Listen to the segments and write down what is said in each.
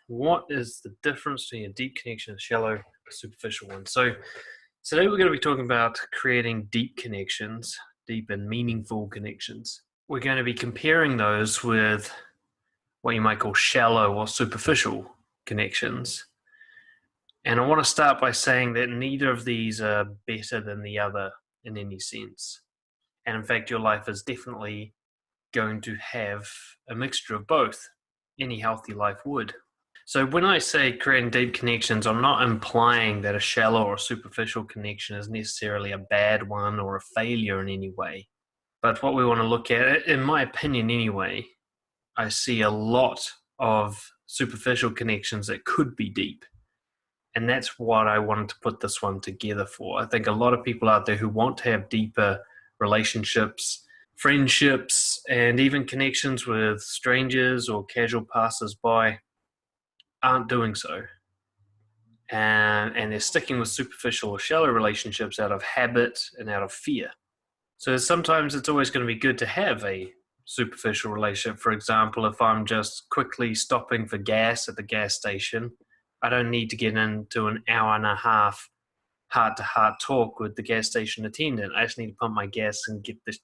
what is the difference between a deep connection and a shallow, superficial one? So today we're going to be talking about creating deep connections, deep and meaningful connections. We're going to be comparing those with what you might call shallow or superficial connections. And I want to start by saying that neither of these are better than the other in any sense. And in fact, your life is definitely going to have a mixture of both. Any healthy life would. So when I say creating deep connections, I'm not implying that a shallow or superficial connection is necessarily a bad one or a failure in any way. But what we want to look at, in my opinion anyway, I see a lot of superficial connections that could be deep. And that's what I wanted to put this one together for. I think a lot of people out there who want to have deeper relationships, friendships, and even connections with strangers or casual passers-by aren't doing so. And they're sticking with superficial or shallow relationships out of habit and out of fear. So sometimes it's always going to be good to have a superficial relationship. For example, if I'm just quickly stopping for gas at the gas station, I don't need to get into an hour and a half heart-to-heart talk with the gas station attendant. I just need to pump my gas and get the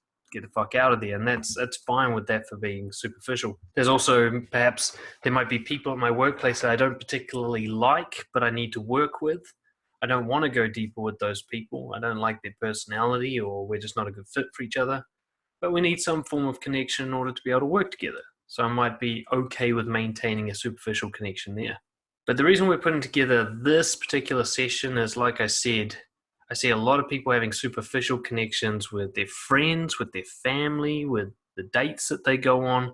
fuck out of there, and that's fine with that for being superficial. There's also perhaps there might be people at my workplace that I don't particularly like, but I need to work with. I don't want to go deeper with those people. I don't like their personality, or we're just not a good fit for each other. But we need some form of connection in order to be able to work together. So I might be okay with maintaining a superficial connection there. But the reason we're putting together this particular session is, like I said, I see a lot of people having superficial connections with their friends, with their family, with the dates that they go on,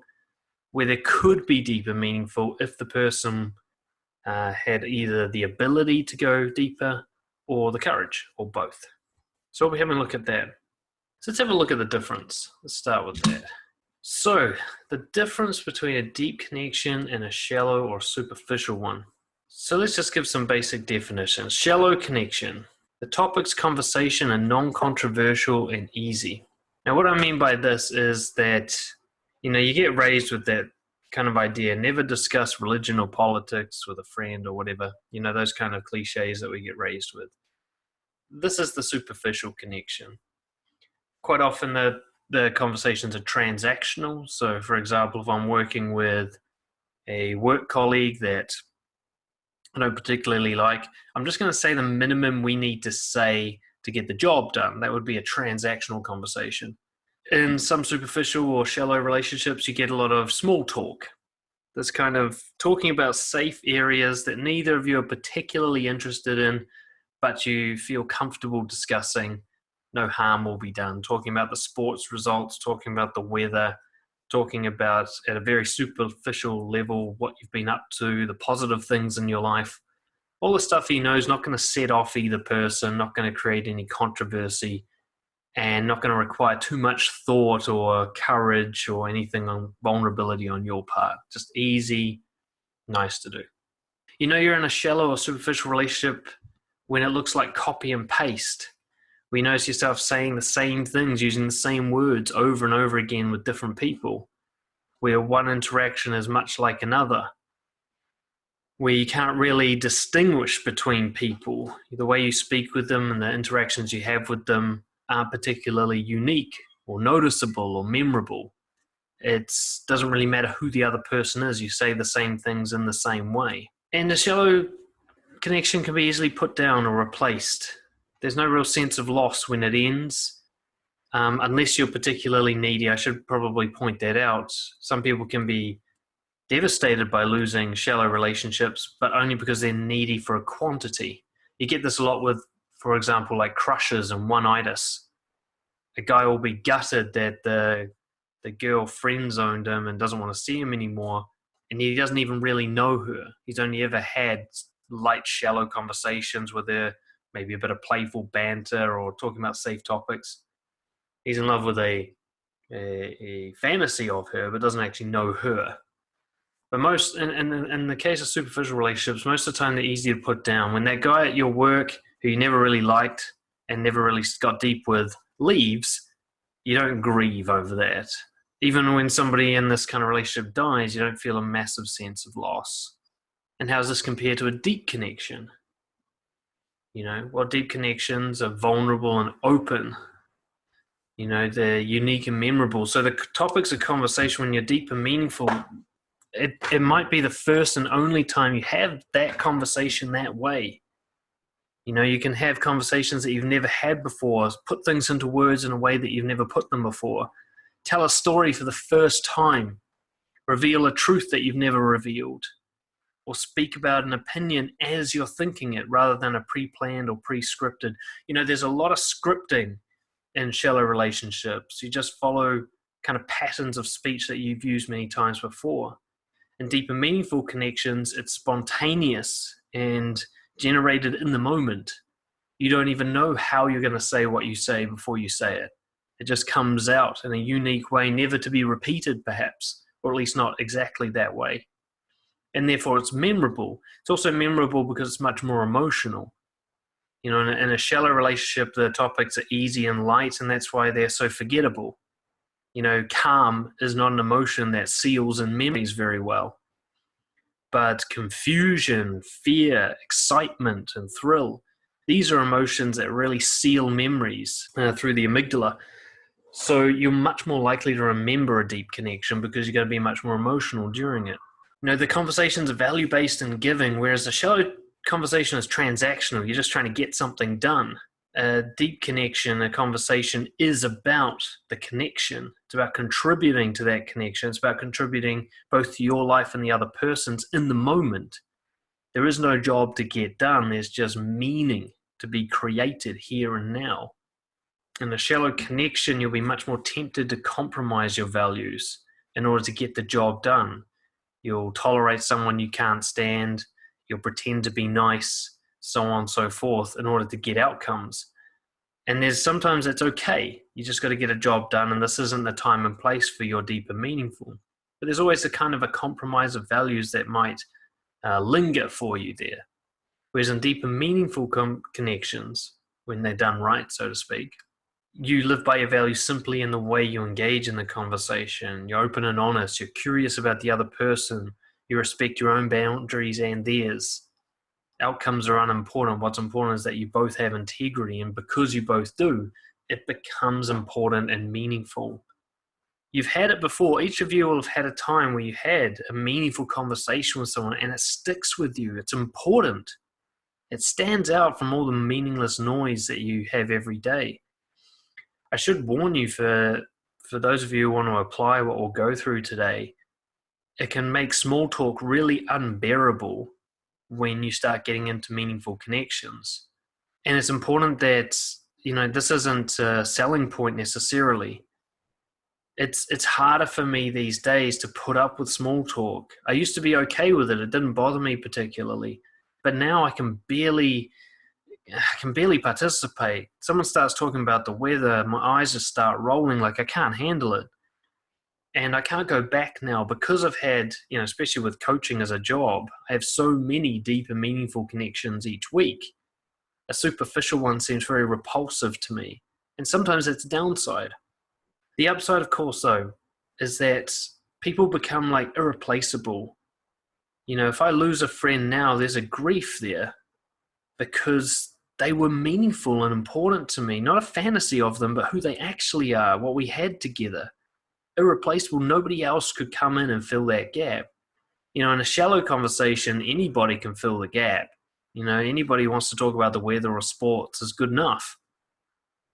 where there could be deeper meaningful if the person had either the ability to go deeper or the courage, or both. So we'll be having a look at that. So let's have a look at the difference. Let's start with that. So the difference between a deep connection and a shallow or superficial one. So let's just give some basic definitions. Shallow connection. The topics conversation are non-controversial and easy. Now what I mean by this is that, you get raised with that kind of idea, never discuss religion or politics with a friend or whatever, those kind of cliches that we get raised with. This is the superficial connection. Quite often the conversations are transactional. So for example, if I'm working with a work colleague that I don't particularly like, I'm just going to say the minimum we need to say to get the job done. That would be a transactional conversation. In some superficial or shallow relationships, you get a lot of small talk. This kind of talking about safe areas that neither of you are particularly interested in, but you feel comfortable discussing. No harm will be done. Talking about the sports results, talking about the weather, talking about at a very superficial level what you've been up to, the positive things in your life. All the stuff is not going to set off either person, not going to create any controversy, and not going to require too much thought or courage or anything on vulnerability on your part. Just easy, nice to do. You're in a shallow or superficial relationship when it looks like copy and paste. Where you notice yourself saying the same things, using the same words over and over again with different people, where one interaction is much like another, where you can't really distinguish between people. The way you speak with them and the interactions you have with them aren't particularly unique or noticeable or memorable. It doesn't really matter who the other person is. You say the same things in the same way. And a shallow connection can be easily put down or replaced. There's no real sense of loss when it ends, unless you're particularly needy. I should probably point that out. Some people can be devastated by losing shallow relationships, but only because they're needy for a quantity. You get this a lot with, for example, like crushes and one-itis. A guy will be gutted that the girl friend-zoned him and doesn't want to see him anymore, and he doesn't even really know her. He's only ever had light, shallow conversations with her, maybe a bit of playful banter or talking about safe topics. He's in love with a fantasy of her, but doesn't actually know her. But in the case of superficial relationships, most of the time they're easy to put down. When that guy at your work who you never really liked and never really got deep with leaves, you don't grieve over that. Even when somebody in this kind of relationship dies, you don't feel a massive sense of loss. And how does this compare to a deep connection? Well, deep connections are vulnerable and open. They're unique and memorable. So the topics of conversation, when you're deep and meaningful, it might be the first and only time you have that conversation that way. You can have conversations that you've never had before, put things into words in a way that you've never put them before, tell a story for the first time, reveal a truth that you've never revealed, or speak about an opinion as you're thinking it rather than a pre-planned or pre-scripted. There's a lot of scripting in shallow relationships. You just follow kind of patterns of speech that you've used many times before. In deep and meaningful connections, it's spontaneous and generated in the moment. You don't even know how you're going to say what you say before you say it. It just comes out in a unique way, never to be repeated perhaps, or at least not exactly that way. And therefore it's memorable. It's also memorable because it's much more emotional. In a shallow relationship, the topics are easy and light, and that's why they're so forgettable. Calm is not an emotion that seals in memories very well. But confusion, fear, excitement, and thrill, these are emotions that really seal memories through the amygdala. So you're much more likely to remember a deep connection because you're going to be much more emotional during it. The conversations are value-based and giving, whereas a shallow conversation is transactional. You're just trying to get something done. A deep connection, a conversation, is about the connection. It's about contributing to that connection. It's about contributing both to your life and the other person's in the moment. There is no job to get done. There's just meaning to be created here and now. In a shallow connection, you'll be much more tempted to compromise your values in order to get the job done. You'll tolerate someone you can't stand. You'll pretend to be nice, so on and so forth, in order to get outcomes. And sometimes it's okay. You just got to get a job done, and this isn't the time and place for your deep and meaningful. But there's always a kind of a compromise of values that might linger for you there. Whereas in deep and meaningful connections, when they're done right, so to speak, you live by your values simply in the way you engage in the conversation. You're open and honest. You're curious about the other person. You respect your own boundaries and theirs. Outcomes are unimportant. What's important is that you both have integrity, and because you both do, it becomes important and meaningful. You've had it before. Each of you will have had a time where you had a meaningful conversation with someone and it sticks with you. It's important. It stands out from all the meaningless noise that you have every day. I should warn you, for those of you who want to apply what we'll go through today, it can make small talk really unbearable when you start getting into meaningful connections. And it's important that, this isn't a selling point necessarily. It's harder for me these days to put up with small talk. I used to be okay with it. It didn't bother me particularly. But now I can barely participate. Someone starts talking about the weather, my eyes just start rolling like I can't handle it. And I can't go back now because I've had, especially with coaching as a job, I have so many deep and meaningful connections each week. A superficial one seems very repulsive to me. And sometimes it's a downside. The upside, of course, though, is that people become like irreplaceable. If I lose a friend now, there's a grief there because they were meaningful and important to me. Not a fantasy of them, but who they actually are, what we had together. Irreplaceable. Nobody else could come in and fill that gap. In a shallow conversation, anybody can fill the gap. Anybody who wants to talk about the weather or sports is good enough.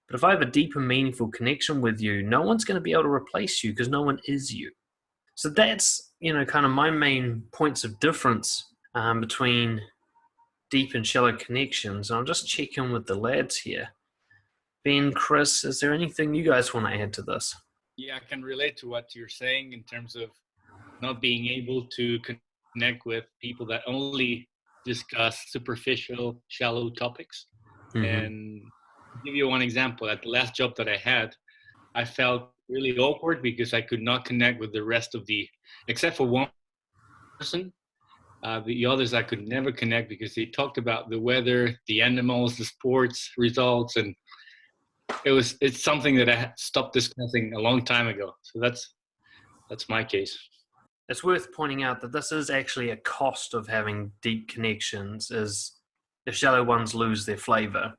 But if I have a deep and meaningful connection with you, no one's going to be able to replace you because no one is you. So that's, kind of my main points of difference between deep and shallow connections. And I'll just check in with the lads here. Ben, Chris, is there anything you guys want to add to this? Yeah, I can relate to what you're saying in terms of not being able to connect with people that only discuss superficial, shallow topics. Mm-hmm. And to give you one example, at the last job that I had, I felt really awkward because I could not connect with the rest of except for one person. The others I could never connect because they talked about the weather, the animals, the sports results, and it's something that I stopped discussing a long time ago. So that's my case. it's worth pointing out that this is actually a cost of having deep connections, is the shallow ones lose their flavor.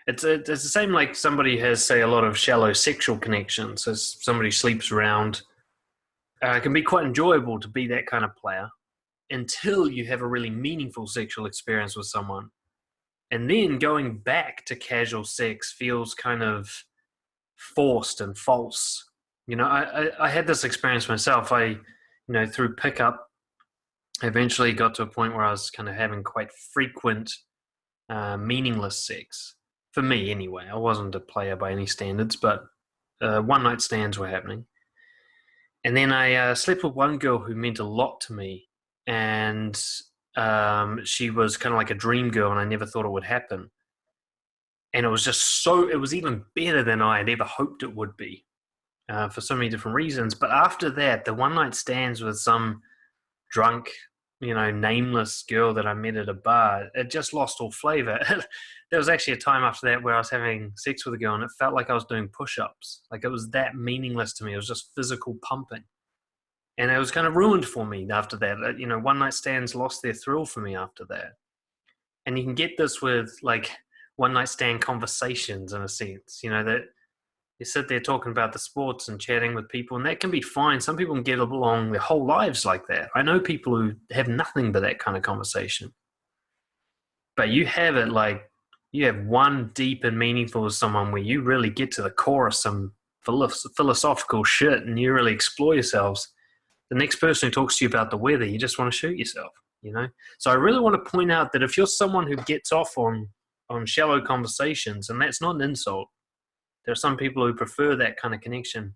It's the same like somebody has, say, a lot of shallow sexual connections. As somebody sleeps around, it can be quite enjoyable to be that kind of player until you have a really meaningful sexual experience with someone. And then going back to casual sex feels kind of forced and false. I had this experience myself. Through pickup, I eventually got to a point where I was kind of having quite frequent, meaningless sex. For me, anyway. I wasn't a player by any standards, but one-night stands were happening. And then I slept with one girl who meant a lot to me, and she was kind of like a dream girl, and I never thought it would happen. And it was it was even better than I had ever hoped it would be, for so many different reasons. But after that, the one-night stands with some drunk, nameless girl that I met at a bar, it just lost all flavor. There was actually a time after that where I was having sex with a girl and it felt like I was doing push-ups. Like, it was that meaningless to me. It was just physical pumping. And it was kind of ruined for me after that. One-night stands lost their thrill for me after that. And you can get this with, like, one-night stand conversations, in a sense, that you sit there talking about the sports and chatting with people, and that can be fine. Some people can get along their whole lives like that. I know people who have nothing but that kind of conversation. But you have it like, you have one deep and meaningful with someone where you really get to the core of some philosophical shit and you really explore yourselves. The next person who talks to you about the weather, you just want to shoot yourself, So I really want to point out that if you're someone who gets off on shallow conversations, and that's not an insult, there are some people who prefer that kind of connection.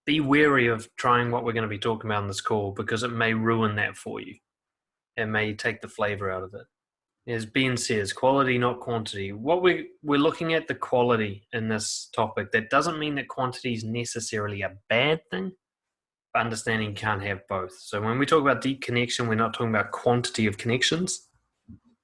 Be wary of trying what we're going to be talking about in this call, because it may ruin that for you. It may take the flavor out of it. As Ben says, quality, not quantity. What we're looking at the quality in this topic. That doesn't mean that quantity is necessarily a bad thing. Understanding you can't have both. So when we talk about deep connection, we're not talking about quantity of connections,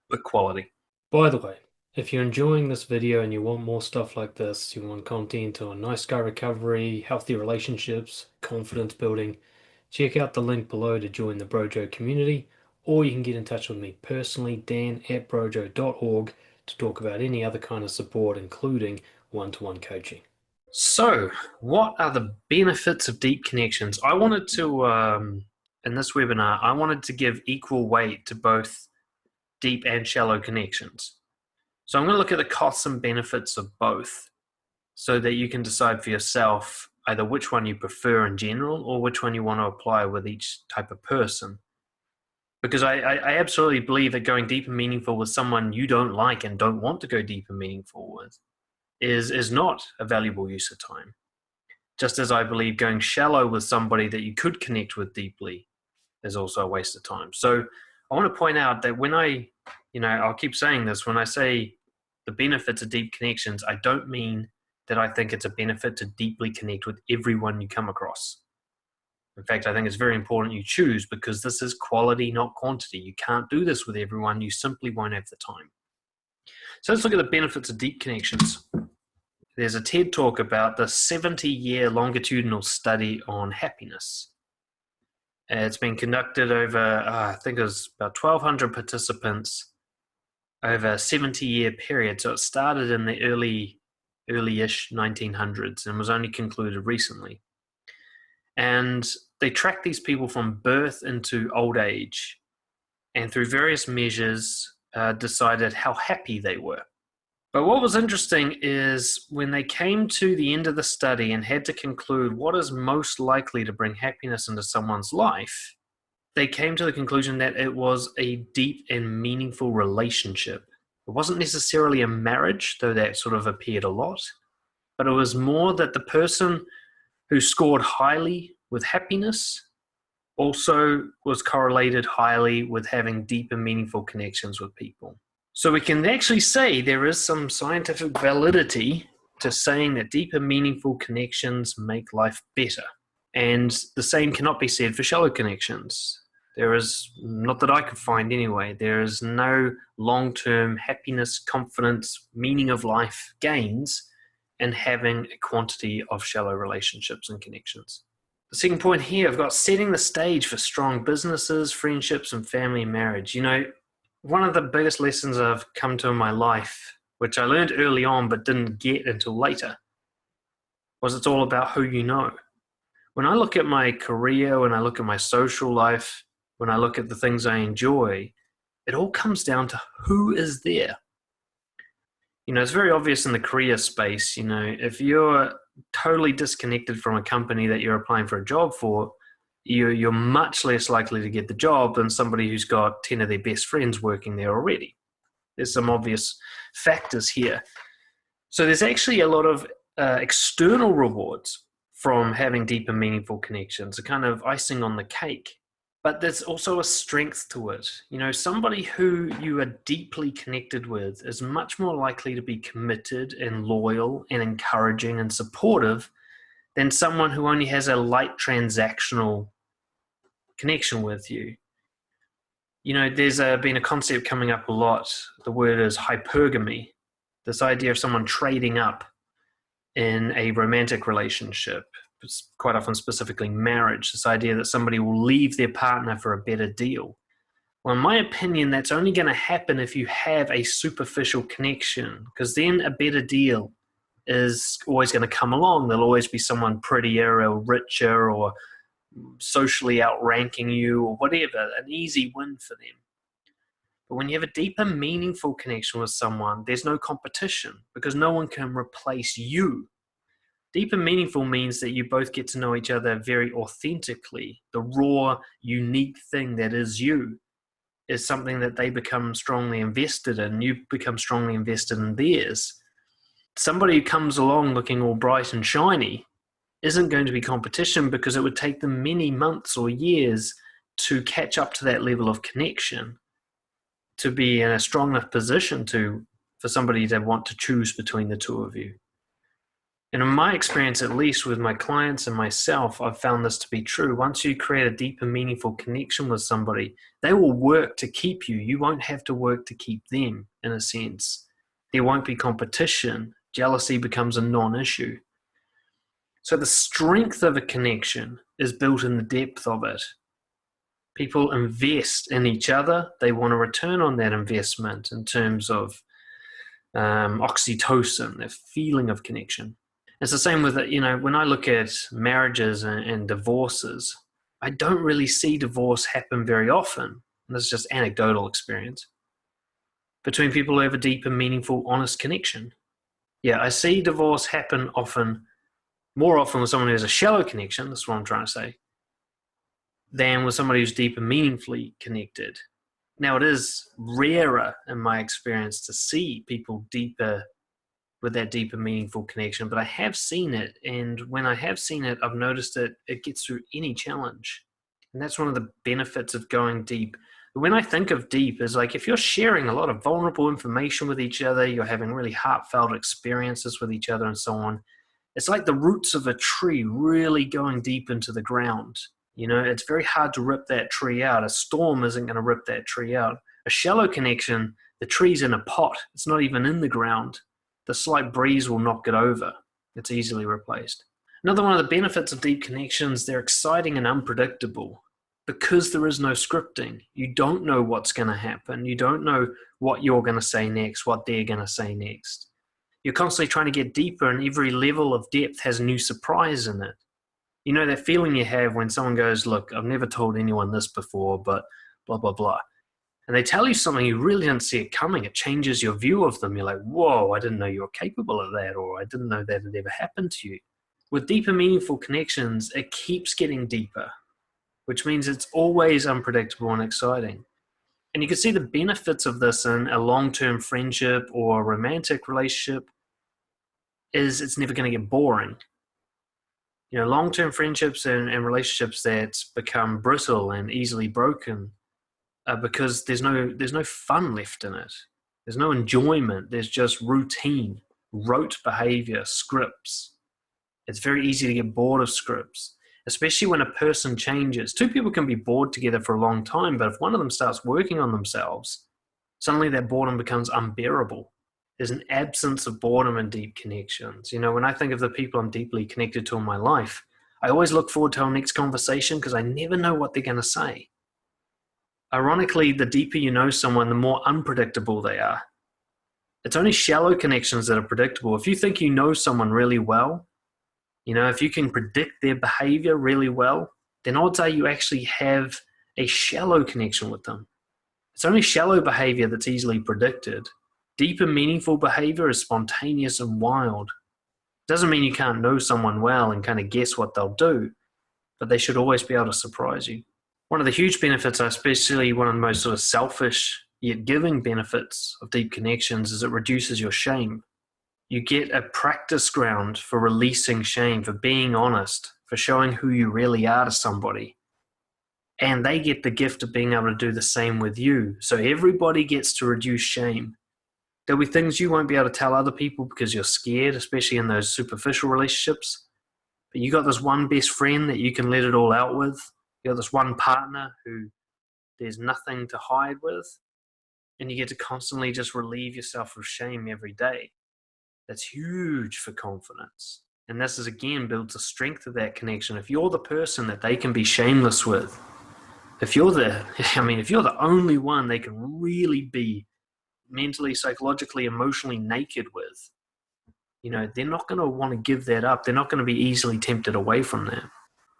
but quality. By the way, if you're enjoying this video and you want more stuff like this, you want content on nice guy recovery, healthy relationships, confidence building, check out the link below to join the Brojo community, or you can get in touch with me personally, dan@brojo.org, to talk about any other kind of support, including one-to-one coaching. So, what are the benefits of deep connections? I wanted to, in this webinar, I wanted to give equal weight to both deep and shallow connections. So I'm going to look at the costs and benefits of both so that you can decide for yourself either which one you prefer in general or which one you want to apply with each type of person. Because I absolutely believe that going deep and meaningful with someone you don't like and don't want to go deep and meaningful with is not a valuable use of time. Just as I believe going shallow with somebody that you could connect with deeply is also a waste of time. So I want to point out that when I'll keep saying this, when I say the benefits of deep connections, I don't mean that I think it's a benefit to deeply connect with everyone you come across. In fact, I think it's very important you choose, because this is quality, not quantity. You can't do this with everyone. You simply won't have the time. So let's look at the benefits of deep connections. There's a TED talk about the 70-year longitudinal study on happiness. It's been conducted over, I think it was about 1,200 participants over a 70-year period. So it started in the early-ish 1900s and was only concluded recently. And they tracked these people from birth into old age, and through various measures decided how happy they were. But what was interesting is when they came to the end of the study and had to conclude what is most likely to bring happiness into someone's life, they came to the conclusion that it was a deep and meaningful relationship. It wasn't necessarily a marriage, though that sort of appeared a lot, but it was more that the person who scored highly with happiness also was correlated highly with having deep and meaningful connections with people. So we can actually say there is some scientific validity to saying that deep and meaningful connections make life better. And the same cannot be said for shallow connections. There is, not that I could find anyway, there is no long-term happiness, confidence, meaning of life gains in having a quantity of shallow relationships and connections. The second point here, I've got setting the stage for strong businesses, friendships, and family and marriage. One of the biggest lessons I've come to in my life, which I learned early on but didn't get until later, was it's all about who you know. When I look at my career, when I look at my social life, when I look at the things I enjoy, it all comes down to who is there. It's very obvious in the career space. If you're totally disconnected from a company that you're applying for a job for, you're much less likely to get the job than somebody who's got 10 of their best friends working there already. There's some obvious factors here. So there's actually a lot of external rewards from having deep and meaningful connections, a kind of icing on the cake. But there's also a strength to it. Somebody who you are deeply connected with is much more likely to be committed and loyal and encouraging and supportive than someone who only has a light transactional connection with you. There's been a concept coming up a lot. The word is hypergamy. This idea of someone trading up in a romantic relationship, quite often specifically marriage, this idea that somebody will leave their partner for a better deal. Well, in my opinion, that's only going to happen if you have a superficial connection, because then a better deal is always going to come along. There'll always be someone prettier or richer or socially outranking you or whatever, an easy win for them. But when you have a deeper, meaningful connection with someone, there's no competition because no one can replace you. Deep and meaningful means that you both get to know each other very authentically. The raw, unique thing that is you is something that they become strongly invested in. You become strongly invested in theirs. Somebody who comes along looking all bright and shiny isn't going to be competition because it would take them many months or years to catch up to that level of connection, to be in a strong enough position for somebody to want to choose between the two of you. And in my experience, at least with my clients and myself, I've found this to be true. Once you create a deep and meaningful connection with somebody, they will work to keep you. You won't have to work to keep them, in a sense. There won't be competition. Jealousy becomes a non-issue. So the strength of a connection is built in the depth of it. People invest in each other. They want a return on that investment in terms of oxytocin, the feeling of connection. It's the same with, when I look at marriages and divorces, I don't really see divorce happen very often. And this is just anecdotal experience between people who have a deep and meaningful, honest connection. Yeah, I see divorce happen more often with someone who has a shallow connection, that's what I'm trying to say, than with somebody who's deep and meaningfully connected. Now, it is rarer in my experience to see people deeper with that deep and meaningful connection, but I have seen it. And when I have seen it, I've noticed that it gets through any challenge. And that's one of the benefits of going deep. When I think of deep, is like if you're sharing a lot of vulnerable information with each other, you're having really heartfelt experiences with each other and so on. It's like the roots of a tree really going deep into the ground. It's very hard to rip that tree out. A storm isn't going to rip that tree out. A shallow connection, the tree's in a pot. It's not even in the ground. The slight breeze will knock it over. It's easily replaced. Another one of the benefits of deep connections, they're exciting and unpredictable because there is no scripting. You don't know what's going to happen. You don't know what you're going to say next, what they're going to say next. You're constantly trying to get deeper, and every level of depth has a new surprise in it. That feeling you have when someone goes, look, I've never told anyone this before, but blah, blah, blah. And they tell you something you really didn't see it coming. It changes your view of them. You're like, whoa, I didn't know you were capable of that, or I didn't know that had ever happened to you. With deep and meaningful connections, it keeps getting deeper, which means it's always unpredictable and exciting. And you can see the benefits of this in a long-term friendship or a romantic relationship is it's never going to get boring. Long-term friendships and relationships that become brittle and easily broken because there's no fun left in it. There's no enjoyment. There's just routine, rote behavior, scripts. It's very easy to get bored of scripts, especially when a person changes. Two people can be bored together for a long time, but if one of them starts working on themselves, suddenly that boredom becomes unbearable. There's an absence of boredom in deep connections. When I think of the people I'm deeply connected to in my life, I always look forward to our next conversation because I never know what they're going to say. Ironically, the deeper you know someone, the more unpredictable they are. It's only shallow connections that are predictable. If you think you know someone really well, if you can predict their behavior really well, then odds are you actually have a shallow connection with them. It's only shallow behavior that's easily predicted. Deep and meaningful behavior is spontaneous and wild. It doesn't mean you can't know someone well and kind of guess what they'll do, but they should always be able to surprise you. One of the huge benefits, especially one of the most sort of selfish yet giving benefits of deep connections, is it reduces your shame. You get a practice ground for releasing shame, for being honest, for showing who you really are to somebody. And they get the gift of being able to do the same with you. So everybody gets to reduce shame. There'll be things you won't be able to tell other people because you're scared, especially in those superficial relationships. But you got this one best friend that you can let it all out with. You got this one partner who there's nothing to hide with. And you get to constantly just relieve yourself of shame every day. That's huge for confidence. And this is, again, builds the strength of that connection. If you're the person that they can be shameless with, if you're the only one they can really be mentally, psychologically, emotionally naked with, they're not going to want to give that up. They're not going to be easily tempted away from that.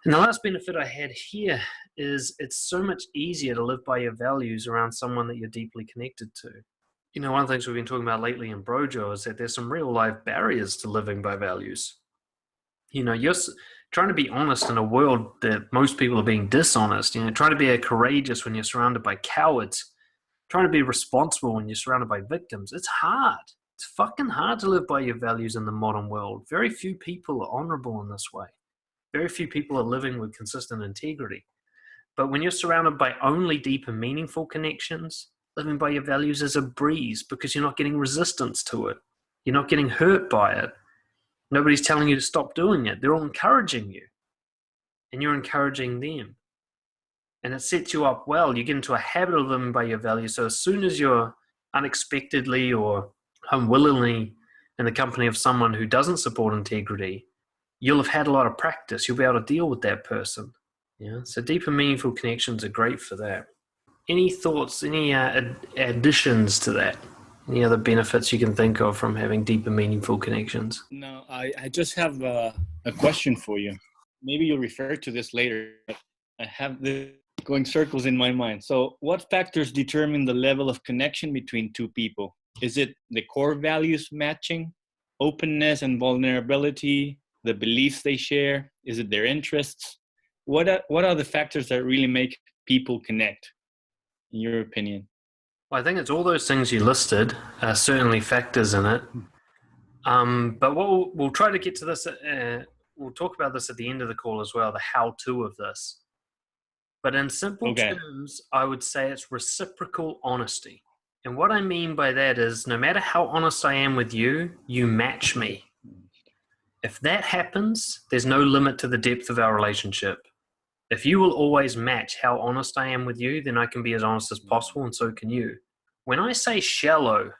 And the last benefit I had here is it's so much easier to live by your values around someone that you're deeply connected to. One of the things we've been talking about lately in Brojo is that there's some real life barriers to living by values. You're trying to be honest in a world that most people are being dishonest. Trying to be courageous when you're surrounded by cowards. Trying to be responsible when you're surrounded by victims. It's hard. It's fucking hard to live by your values in the modern world. Very few people are honorable in this way. Very few people are living with consistent integrity. But when you're surrounded by only deep and meaningful connections, living by your values is a breeze because you're not getting resistance to it. You're not getting hurt by it. Nobody's telling you to stop doing it. They're all encouraging you. And you're encouraging them. And it sets you up well. You get into a habit of living by your values. So as soon as you're unexpectedly or unwillingly in the company of someone who doesn't support integrity, you'll have had a lot of practice. You'll be able to deal with that person. So deep and meaningful connections are great for that. Any thoughts, any additions to that? Any other benefits you can think of from having deep and meaningful connections? No, I just have a question for you. Maybe you'll refer to this later. But I have this going circles in my mind. So what factors determine the level of connection between two people? Is it the core values matching, openness and vulnerability, the beliefs they share? Is it their interests? What are the factors that really make people connect, in your opinion? Well, I think it's all those things you listed, certainly factors in it. But what we'll try to get to this, we'll talk about this at the end of the call as well, the how-to of this. But in simple terms, I would say it's reciprocal honesty. And what I mean by that is no matter how honest I am with you, you match me. If that happens, there's no limit to the depth of our relationship. If you will always match how honest I am with you, then I can be as honest as possible, and so can you. When I say shallow,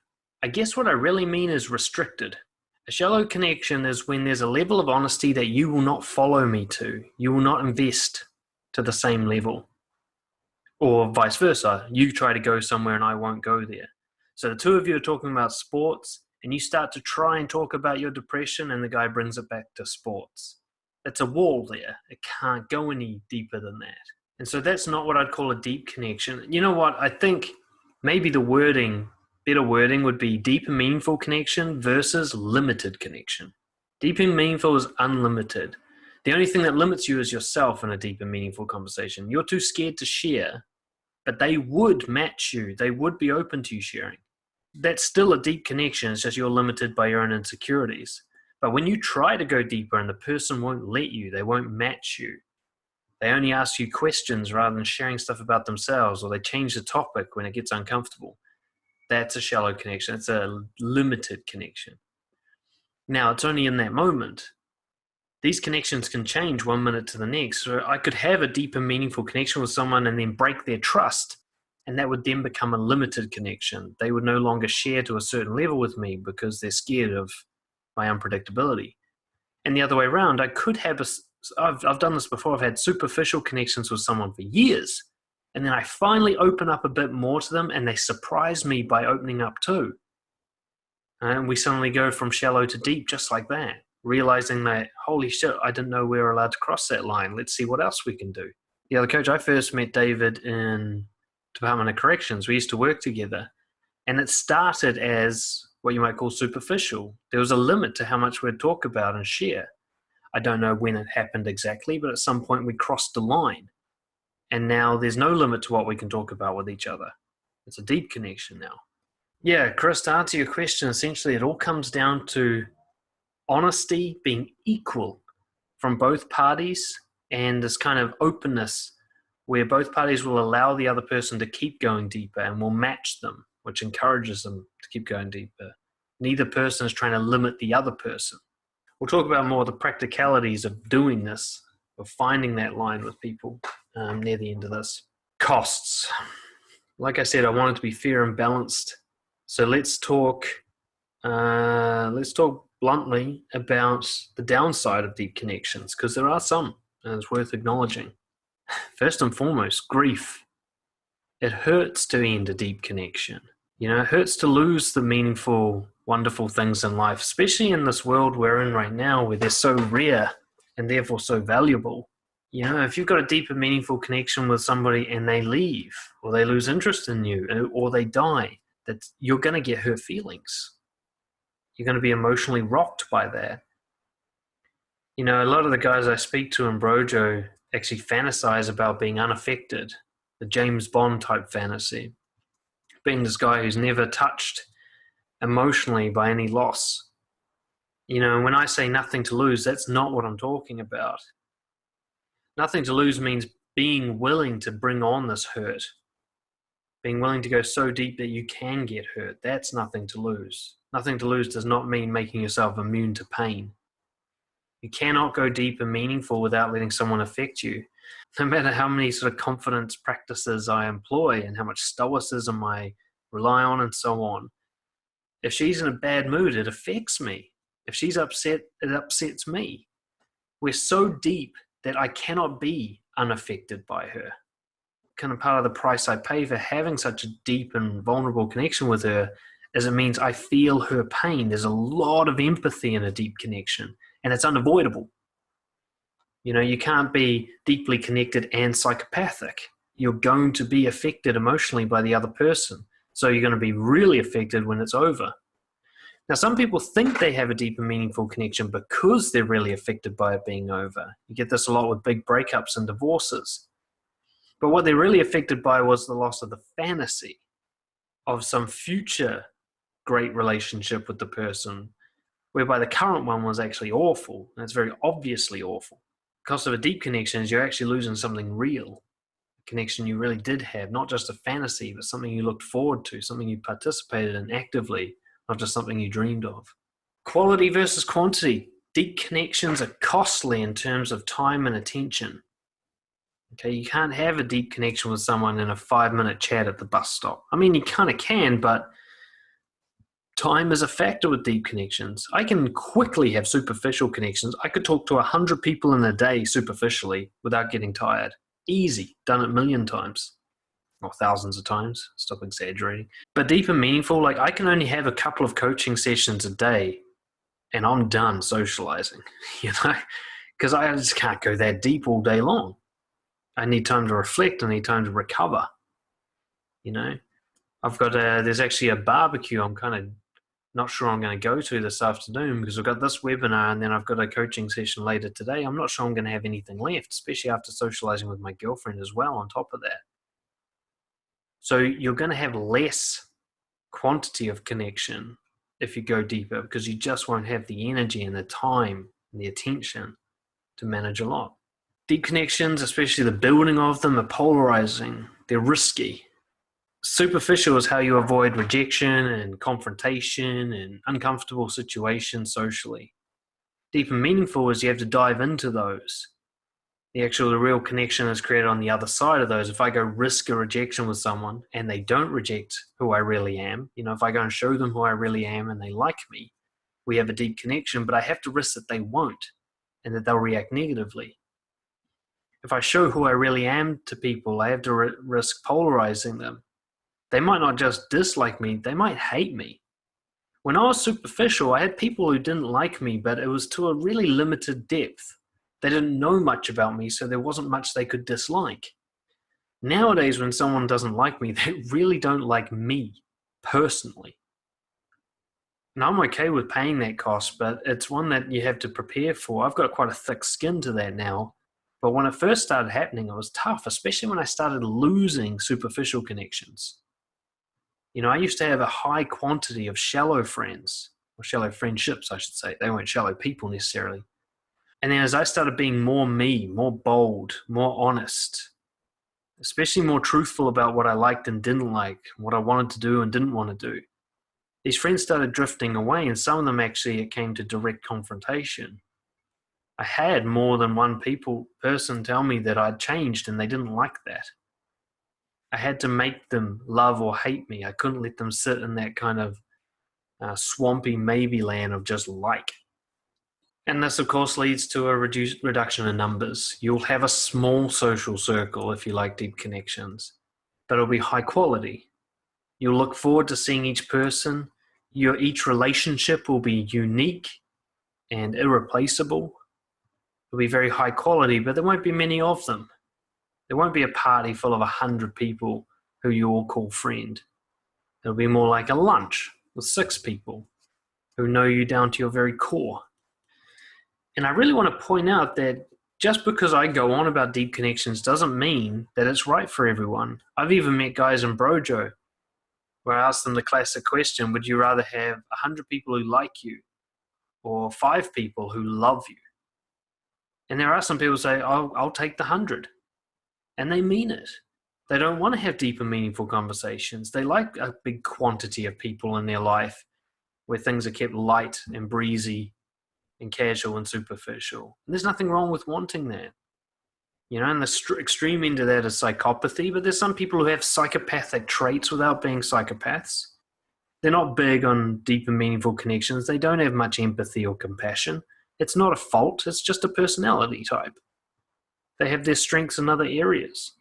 I guess what I really mean is restricted. A shallow connection is when there's a level of honesty that you will not follow me to. You will not invest to the same level. Or vice versa. You try to go somewhere and I won't go there. So the two of you are talking about sports, and you start to try and talk about your depression, and the guy brings it back to sports. It's a wall there. It can't go any deeper than that. And so that's not what I'd call a deep connection. You know what? I think maybe the better wording would be deep and meaningful connection versus limited connection. Deep and meaningful is unlimited. The only thing that limits you is yourself in a deep and meaningful conversation. You're too scared to share, but they would match you. They would be open to you sharing. That's still a deep connection. It's just you're limited by your own insecurities. But when you try to go deeper and the person won't let you, they won't match you, they only ask you questions rather than sharing stuff about themselves, or they change the topic when it gets uncomfortable, that's a shallow connection. It's a limited connection. Now, it's only in that moment. These connections can change 1 minute to the next. So I could have a deep and meaningful connection with someone and then break their trust, and that would then become a limited connection. They would no longer share to a certain level with me because they're scared of my unpredictability. And the other way around, I could have I've done this before. I've had superficial connections with someone for years, and then I finally open up a bit more to them, and they surprise me by opening up too. And we suddenly go from shallow to deep just like that, realizing that, holy shit, I didn't know we were allowed to cross that line. Let's see what else we can do. The other coach, I first met David in Department of Corrections. We used to work together, and it started as what you might call superficial. There was a limit to how much we'd talk about and share. I don't know when it happened exactly, but at some point we crossed the line. And now there's no limit to what we can talk about with each other. It's a deep connection now. Yeah, Chris, to answer your question, essentially it all comes down to honesty being equal from both parties, and this kind of openness where both parties will allow the other person to keep going deeper and will match them, which encourages them to keep going deeper. Neither person is trying to limit the other person. We'll talk about more the practicalities of doing this, of finding that line with people near the end of this. Costs. Like I said, I want it to be fair and balanced. So let's talk bluntly about the downside of deep connections, because there are some, and it's worth acknowledging. First and foremost, grief. It hurts to end a deep connection. You know, it hurts to lose the meaningful, wonderful things in life, especially in this world we're in right now where they're so rare and therefore so valuable. You know, if you've got a deep and meaningful connection with somebody and they leave, or they lose interest in you, or they die, that you're going to get hurt feelings. You're going to be emotionally rocked by that. You know, a lot of the guys I speak to in Brojo actually fantasize about being unaffected, the James Bond type fantasy, being this guy who's never touched emotionally by any loss. You know, when I say nothing to lose, that's not what I'm talking about. Nothing to lose means being willing to bring on this hurt, being willing to go so deep that you can get hurt. That's nothing to lose. Nothing to lose does not mean making yourself immune to pain. You cannot go deep and meaningful without letting someone affect you. No matter how many sort of confidence practices I employ and how much stoicism I rely on and so on, if she's in a bad mood, it affects me. If she's upset, it upsets me. We're so deep that I cannot be unaffected by her. Kind of part of the price I pay for having such a deep and vulnerable connection with her is it means I feel her pain. There's a lot of empathy in a deep connection, and it's unavoidable. You know, you can't be deeply connected and psychopathic. You're going to be affected emotionally by the other person. So you're going to be really affected when it's over. Now, some people think they have a deep and meaningful connection because they're really affected by it being over. You get this a lot with big breakups and divorces. But what they're really affected by was the loss of the fantasy of some future great relationship with the person, whereby the current one was actually awful, and it's very obviously awful. The cost of a deep connection is you're actually losing something real, a connection you really did have, not just a fantasy, but something you looked forward to, something you participated in actively, not just something you dreamed of. Quality versus quantity. Deep connections are costly in terms of time and attention. Okay, you can't have a deep connection with someone in a 5-minute chat at the bus stop. I mean, you kind of can, but time is a factor with deep connections. I can quickly have superficial connections. I could talk to 100 people in a day superficially without getting tired. Easy, done it a million times. Or thousands of times, stop exaggerating. But deep and meaningful, like I can only have a couple of coaching sessions a day and I'm done socializing, you know, because I just can't go that deep all day long. I need time to reflect. I need time to recover. You know, there's actually a barbecue I'm kind of not sure I'm going to go to this afternoon because I've got this webinar and then I've got a coaching session later today. I'm not sure I'm going to have anything left, especially after socializing with my girlfriend as well on top of that. So you're going to have less quantity of connection if you go deeper because you just won't have the energy and the time and the attention to manage a lot. Deep connections, especially the building of them, are polarizing. They're risky. Superficial is how you avoid rejection and confrontation and uncomfortable situations socially. Deep and meaningful is you have to dive into those. The real connection is created on the other side of those. If I go risk a rejection with someone and they don't reject who I really am, you know, if I go and show them who I really am and they like me, we have a deep connection, but I have to risk that they won't. and that they'll react negatively. If I show who I really am to people, I have to risk polarizing them. They might not just dislike me, they might hate me. When I was superficial, I had people who didn't like me, but it was to a really limited depth. They didn't know much about me, so there wasn't much they could dislike. Nowadays, when someone doesn't like me, they really don't like me personally. And I'm okay with paying that cost, but it's one that you have to prepare for. I've got quite a thick skin to that now. But when it first started happening, it was tough, especially when I started losing superficial connections. You know, I used to have a high quantity of shallow friends, or shallow friendships, I should say. They weren't shallow people necessarily. And then as I started being more me, more bold, more honest, especially more truthful about what I liked and didn't like, what I wanted to do and didn't want to do, these friends started drifting away, and some of them actually, it came to direct confrontation. I had more than one person tell me that I'd changed and they didn't like that. I had to make them love or hate me. I couldn't let them sit in that kind of swampy maybe land of just like. And this, of course, leads to a reduction in numbers. You'll have a small social circle if you like deep connections, but it'll be high quality. You'll look forward to seeing each person. Each relationship will be unique and irreplaceable. It'll be very high quality, but there won't be many of them. There won't be a party full of 100 people who you all call friend. It'll be more like a lunch with 6 people who know you down to your very core. And I really want to point out that just because I go on about deep connections doesn't mean that it's right for everyone. I've even met guys in Brojo where I ask them the classic question, would you rather have 100 people who like you or 5 people who love you? And there are some people who say, oh, I'll take the 100. And they mean it. They don't want to have deep and meaningful conversations. They like a big quantity of people in their life where things are kept light and breezy and casual and superficial. And there's nothing wrong with wanting that. You know, and the extreme end of that is psychopathy, but there's some people who have psychopathic traits without being psychopaths. They're not big on deep and meaningful connections. They don't have much empathy or compassion. It's not a fault. It's just a personality type. They have their strengths in other areas.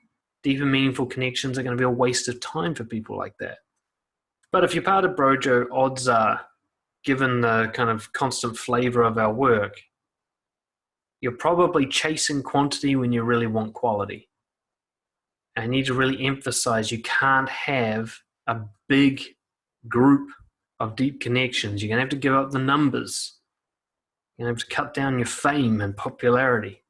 Deep and meaningful connections are going to be a waste of time for people like that. But if you're part of Brojo, odds are, given the kind of constant flavor of our work, you're probably chasing quantity when you really want quality. I need to really emphasize you can't have a big group of deep connections. You're going to have to give up the numbers. You're going to have to cut down your fame and popularity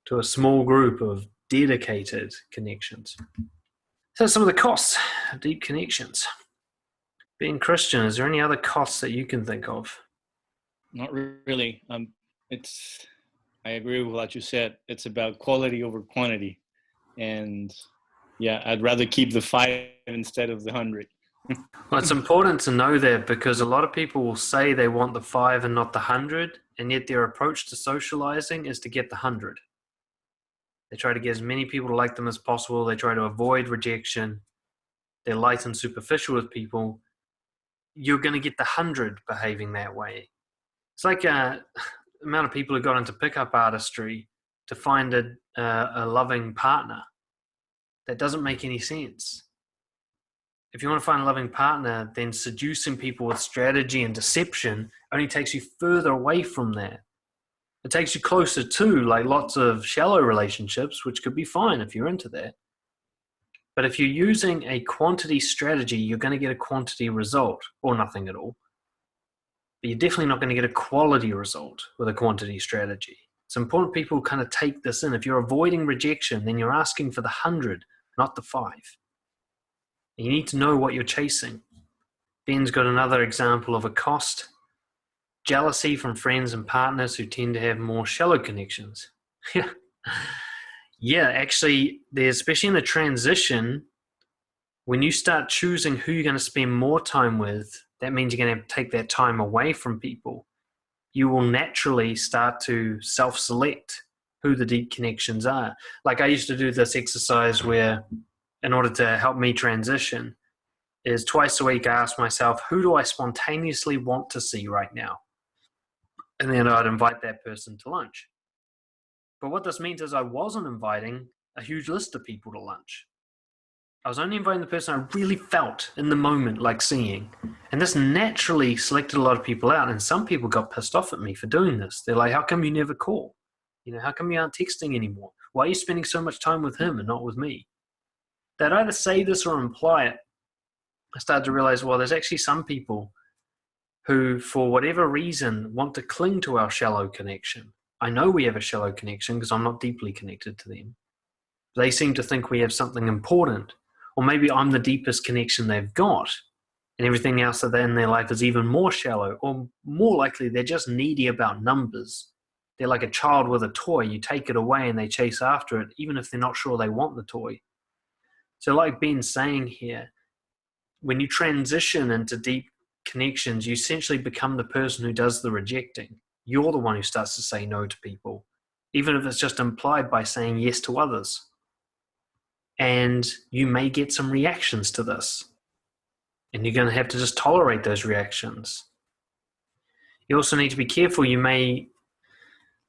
to a small group of dedicated connections. So some of the costs of deep connections. Being Christian, is there any other costs that you can think of? Not really. I agree with what you said. It's about quality over quantity. And yeah, I'd rather keep the 5 instead of the 100. Well, it's important to know that because a lot of people will say they want the 5 and not the 100, and yet their approach to socializing is to get the 100. They try to get as many people to like them as possible. They try to avoid rejection. They're light and superficial with people. You're going to get the 100 behaving that way. It's like the amount of people who got into pickup artistry to find a loving partner. That doesn't make any sense. If you want to find a loving partner, then seducing people with strategy and deception only takes you further away from that. It takes you closer to, like, lots of shallow relationships, which could be fine if you're into that. But if you're using a quantity strategy, you're going to get a quantity result, or nothing at all. But you're definitely not going to get a quality result with a quantity strategy. It's important people kind of take this in. If you're avoiding rejection, then you're asking for the 100, not the 5. And you need to know what you're chasing. Ben's got another example of a cost. Jealousy from friends and partners who tend to have more shallow connections. Yeah, actually, especially in the transition, when you start choosing who you're going to spend more time with, that means you're going to have to take that time away from people. You will naturally start to self-select who the deep connections are. Like I used to do this exercise where, in order to help me transition, is twice a week I ask myself, who do I spontaneously want to see right now? And then I'd invite that person to lunch. But what this means is I wasn't inviting a huge list of people to lunch. I was only inviting the person I really felt in the moment like seeing. And this naturally selected a lot of people out. And some people got pissed off at me for doing this. They're like, how come you never call? How come you aren't texting anymore? Why are you spending so much time with him and not with me? They'd either say this or imply it. I started to realize, well, there's actually some people who, for whatever reason, want to cling to our shallow connection. I know we have a shallow connection because I'm not deeply connected to them. They seem to think we have something important. Or maybe I'm the deepest connection they've got, and everything else that in their life is even more shallow. Or more likely, they're just needy about numbers. They're like a child with a toy. You take it away and they chase after it, even if they're not sure they want the toy. So like Ben's saying here, when you transition into deep connections, you essentially become the person who does the rejecting. You're the one who starts to say no to people, even if it's just implied by saying yes to others. And you may get some reactions to this. And you're going to have to just tolerate those reactions. You also need to be careful. You may,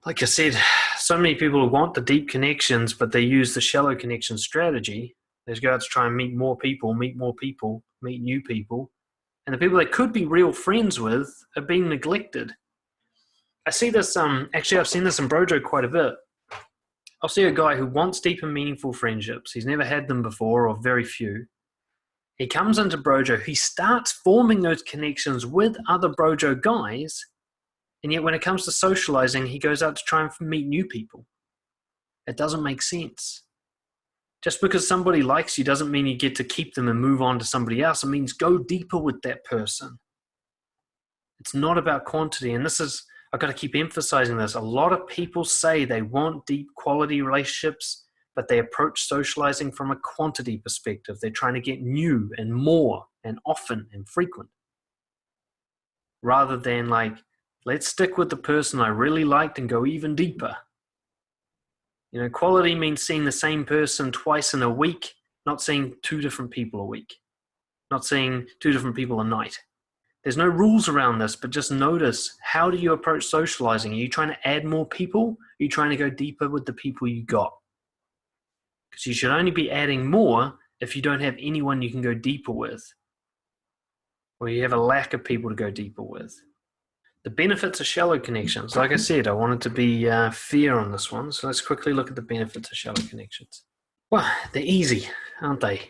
like I said, so many people want the deep connections, but they use the shallow connection strategy. They go out to try and meet more people, meet new people. And the people they could be real friends with are being neglected. I see this, actually I've seen this in Brojo quite a bit. I'll see a guy who wants deep and meaningful friendships. He's never had them before, or very few. He comes into Brojo, he starts forming those connections with other Brojo guys, and yet when it comes to socializing, he goes out to try and meet new people. It doesn't make sense. Just because somebody likes you doesn't mean you get to keep them and move on to somebody else. It means go deeper with that person. It's not about quantity, and I've got to keep emphasizing this. A lot of people say they want deep quality relationships, but they approach socializing from a quantity perspective. They're trying to get new and more and often and frequent. Rather than like, let's stick with the person I really liked and go even deeper. Quality means seeing the same person twice in a week, not seeing two different people a week, not seeing two different people a night. There's no rules around this, but just notice, how do you approach socializing? Are you trying to add more people? Are you trying to go deeper with the people you got? Because you should only be adding more if you don't have anyone you can go deeper with, or you have a lack of people to go deeper with. The benefits of shallow connections. Like I said, I wanted to be fair on this one, so let's quickly look at the benefits of shallow connections. Well, they're easy, aren't they?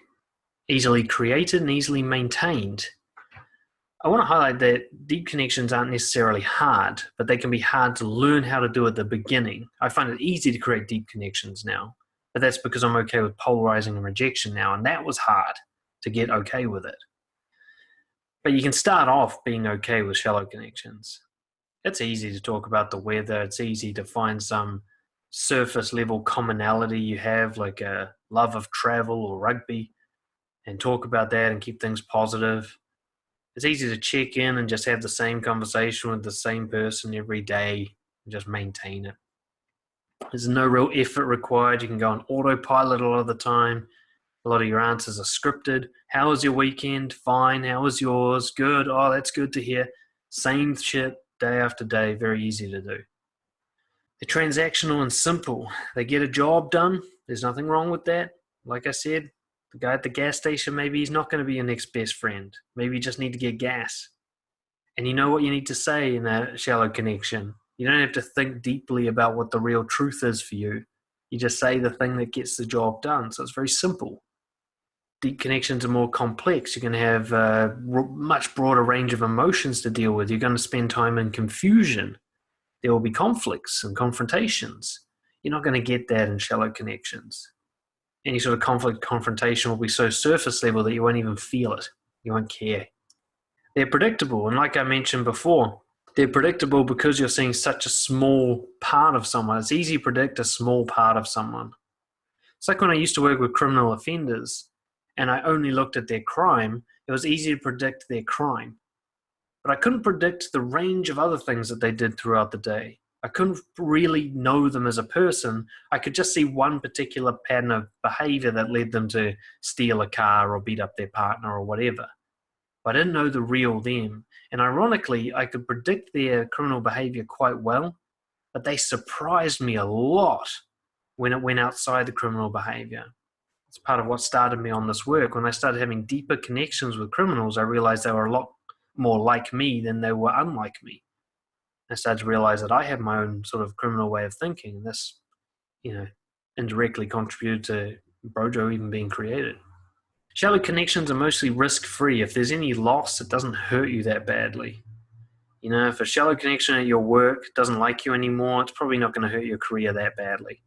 Easily created and easily maintained. I want to highlight that deep connections aren't necessarily hard, but they can be hard to learn how to do at the beginning. I find it easy to create deep connections now, but that's because I'm okay with polarizing and rejection now, and that was hard to get okay with it. But you can start off being okay with shallow connections. It's easy to talk about the weather. It's easy to find some surface level commonality you have, like a love of travel or rugby, and talk about that and keep things positive. It's easy to check in and just have the same conversation with the same person every day and just maintain it. There's no real effort required. You can go on autopilot a lot of the time. A lot of your answers are scripted. How was your weekend? Fine. How was yours? Good. Oh, that's good to hear. Same shit day after day. Very easy to do. They're transactional and simple. They get a job done. There's nothing wrong with that. Like I said, the guy at the gas station, maybe he's not going to be your next best friend. Maybe you just need to get gas. And you know what you need to say in that shallow connection. You don't have to think deeply about what the real truth is for you. You just say the thing that gets the job done. So it's very simple. Deep connections are more complex. You're going to have a much broader range of emotions to deal with. You're going to spend time in confusion. There will be conflicts and confrontations. You're not going to get that in shallow connections. Any sort of confrontation will be so surface level that you won't even feel it. You won't care. They're predictable. And like I mentioned before, they're predictable because you're seeing such a small part of someone. It's easy to predict a small part of someone. It's like when I used to work with criminal offenders and I only looked at their crime, it was easy to predict their crime. But I couldn't predict the range of other things that they did throughout the day. I couldn't really know them as a person. I could just see one particular pattern of behavior that led them to steal a car or beat up their partner or whatever. But I didn't know the real them. And ironically, I could predict their criminal behavior quite well, but they surprised me a lot when it went outside the criminal behavior. It's part of what started me on this work. When I started having deeper connections with criminals, I realized they were a lot more like me than they were unlike me. I started to realize that I had my own sort of criminal way of thinking, and this, indirectly contributed to Brojo even being created. Shallow connections are mostly risk-free. If there's any loss, it doesn't hurt you that badly. If a shallow connection at your work doesn't like you anymore, it's probably not going to hurt your career that badly.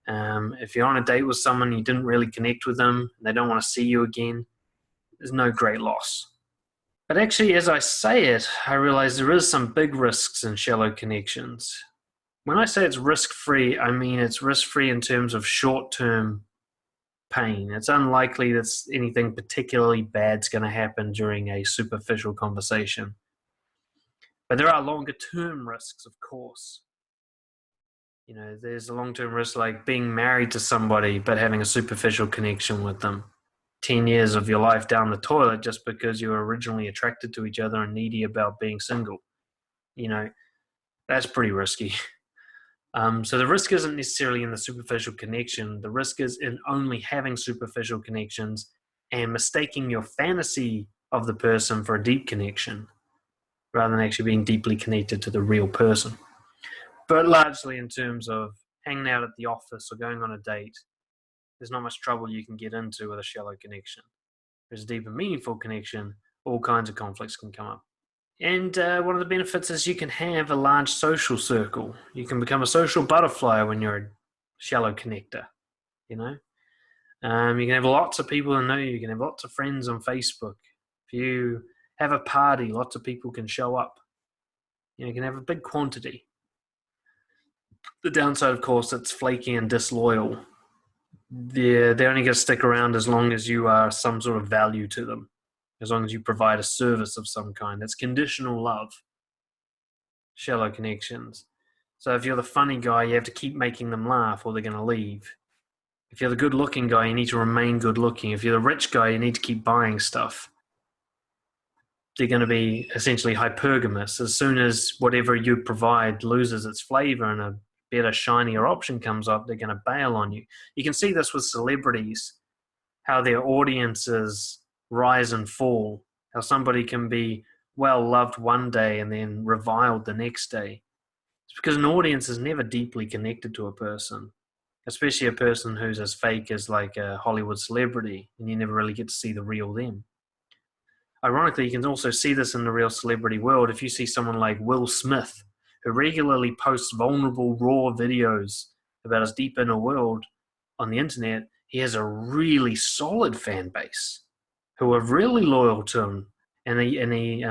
If you're on a date with someone, you didn't really connect with them, and they don't want to see you again, there's no great loss. But actually, as I say it, I realize there is some big risks in shallow connections. When I say it's risk-free, I mean it's risk-free in terms of short-term pain. It's unlikely that anything particularly bad's going to happen during a superficial conversation. But there are longer-term risks, of course. There's a long-term risk like being married to somebody but having a superficial connection with them. 10 years of your life down the toilet just because you were originally attracted to each other and needy about being single. That's pretty risky. So the risk isn't necessarily in the superficial connection. The risk is in only having superficial connections and mistaking your fantasy of the person for a deep connection rather than actually being deeply connected to the real person. But largely in terms of hanging out at the office or going on a date, there's not much trouble you can get into with a shallow connection. There's a deep and meaningful connection, all kinds of conflicts can come up. And one of the benefits is you can have a large social circle. You can become a social butterfly when you're a shallow connector, You can have lots of people who know you. You can have lots of friends on Facebook. If you have a party, lots of people can show up. You can have a big quantity. The downside, of course, it's flaky and disloyal. They're only going to stick around as long as you are some sort of value to them, as long as you provide a service of some kind. It's conditional love, shallow connections. So if you're the funny guy, you have to keep making them laugh or they're going to leave. If you're the good-looking guy, you need to remain good-looking. If you're the rich guy, you need to keep buying stuff. They're going to be essentially hypergamous. As soon as whatever you provide loses its flavor and a better, shinier option comes up, they're going to bail on you. You can see this with celebrities, how their audiences rise and fall, how somebody can be well-loved one day and then reviled the next day. It's because an audience is never deeply connected to a person, especially a person who's as fake as like a Hollywood celebrity, and you never really get to see the real them. Ironically, you can also see this in the real celebrity world. If you see someone like Will Smith, who regularly posts vulnerable, raw videos about his deep inner world on the internet, he has a really solid fan base who are really loyal to him, and he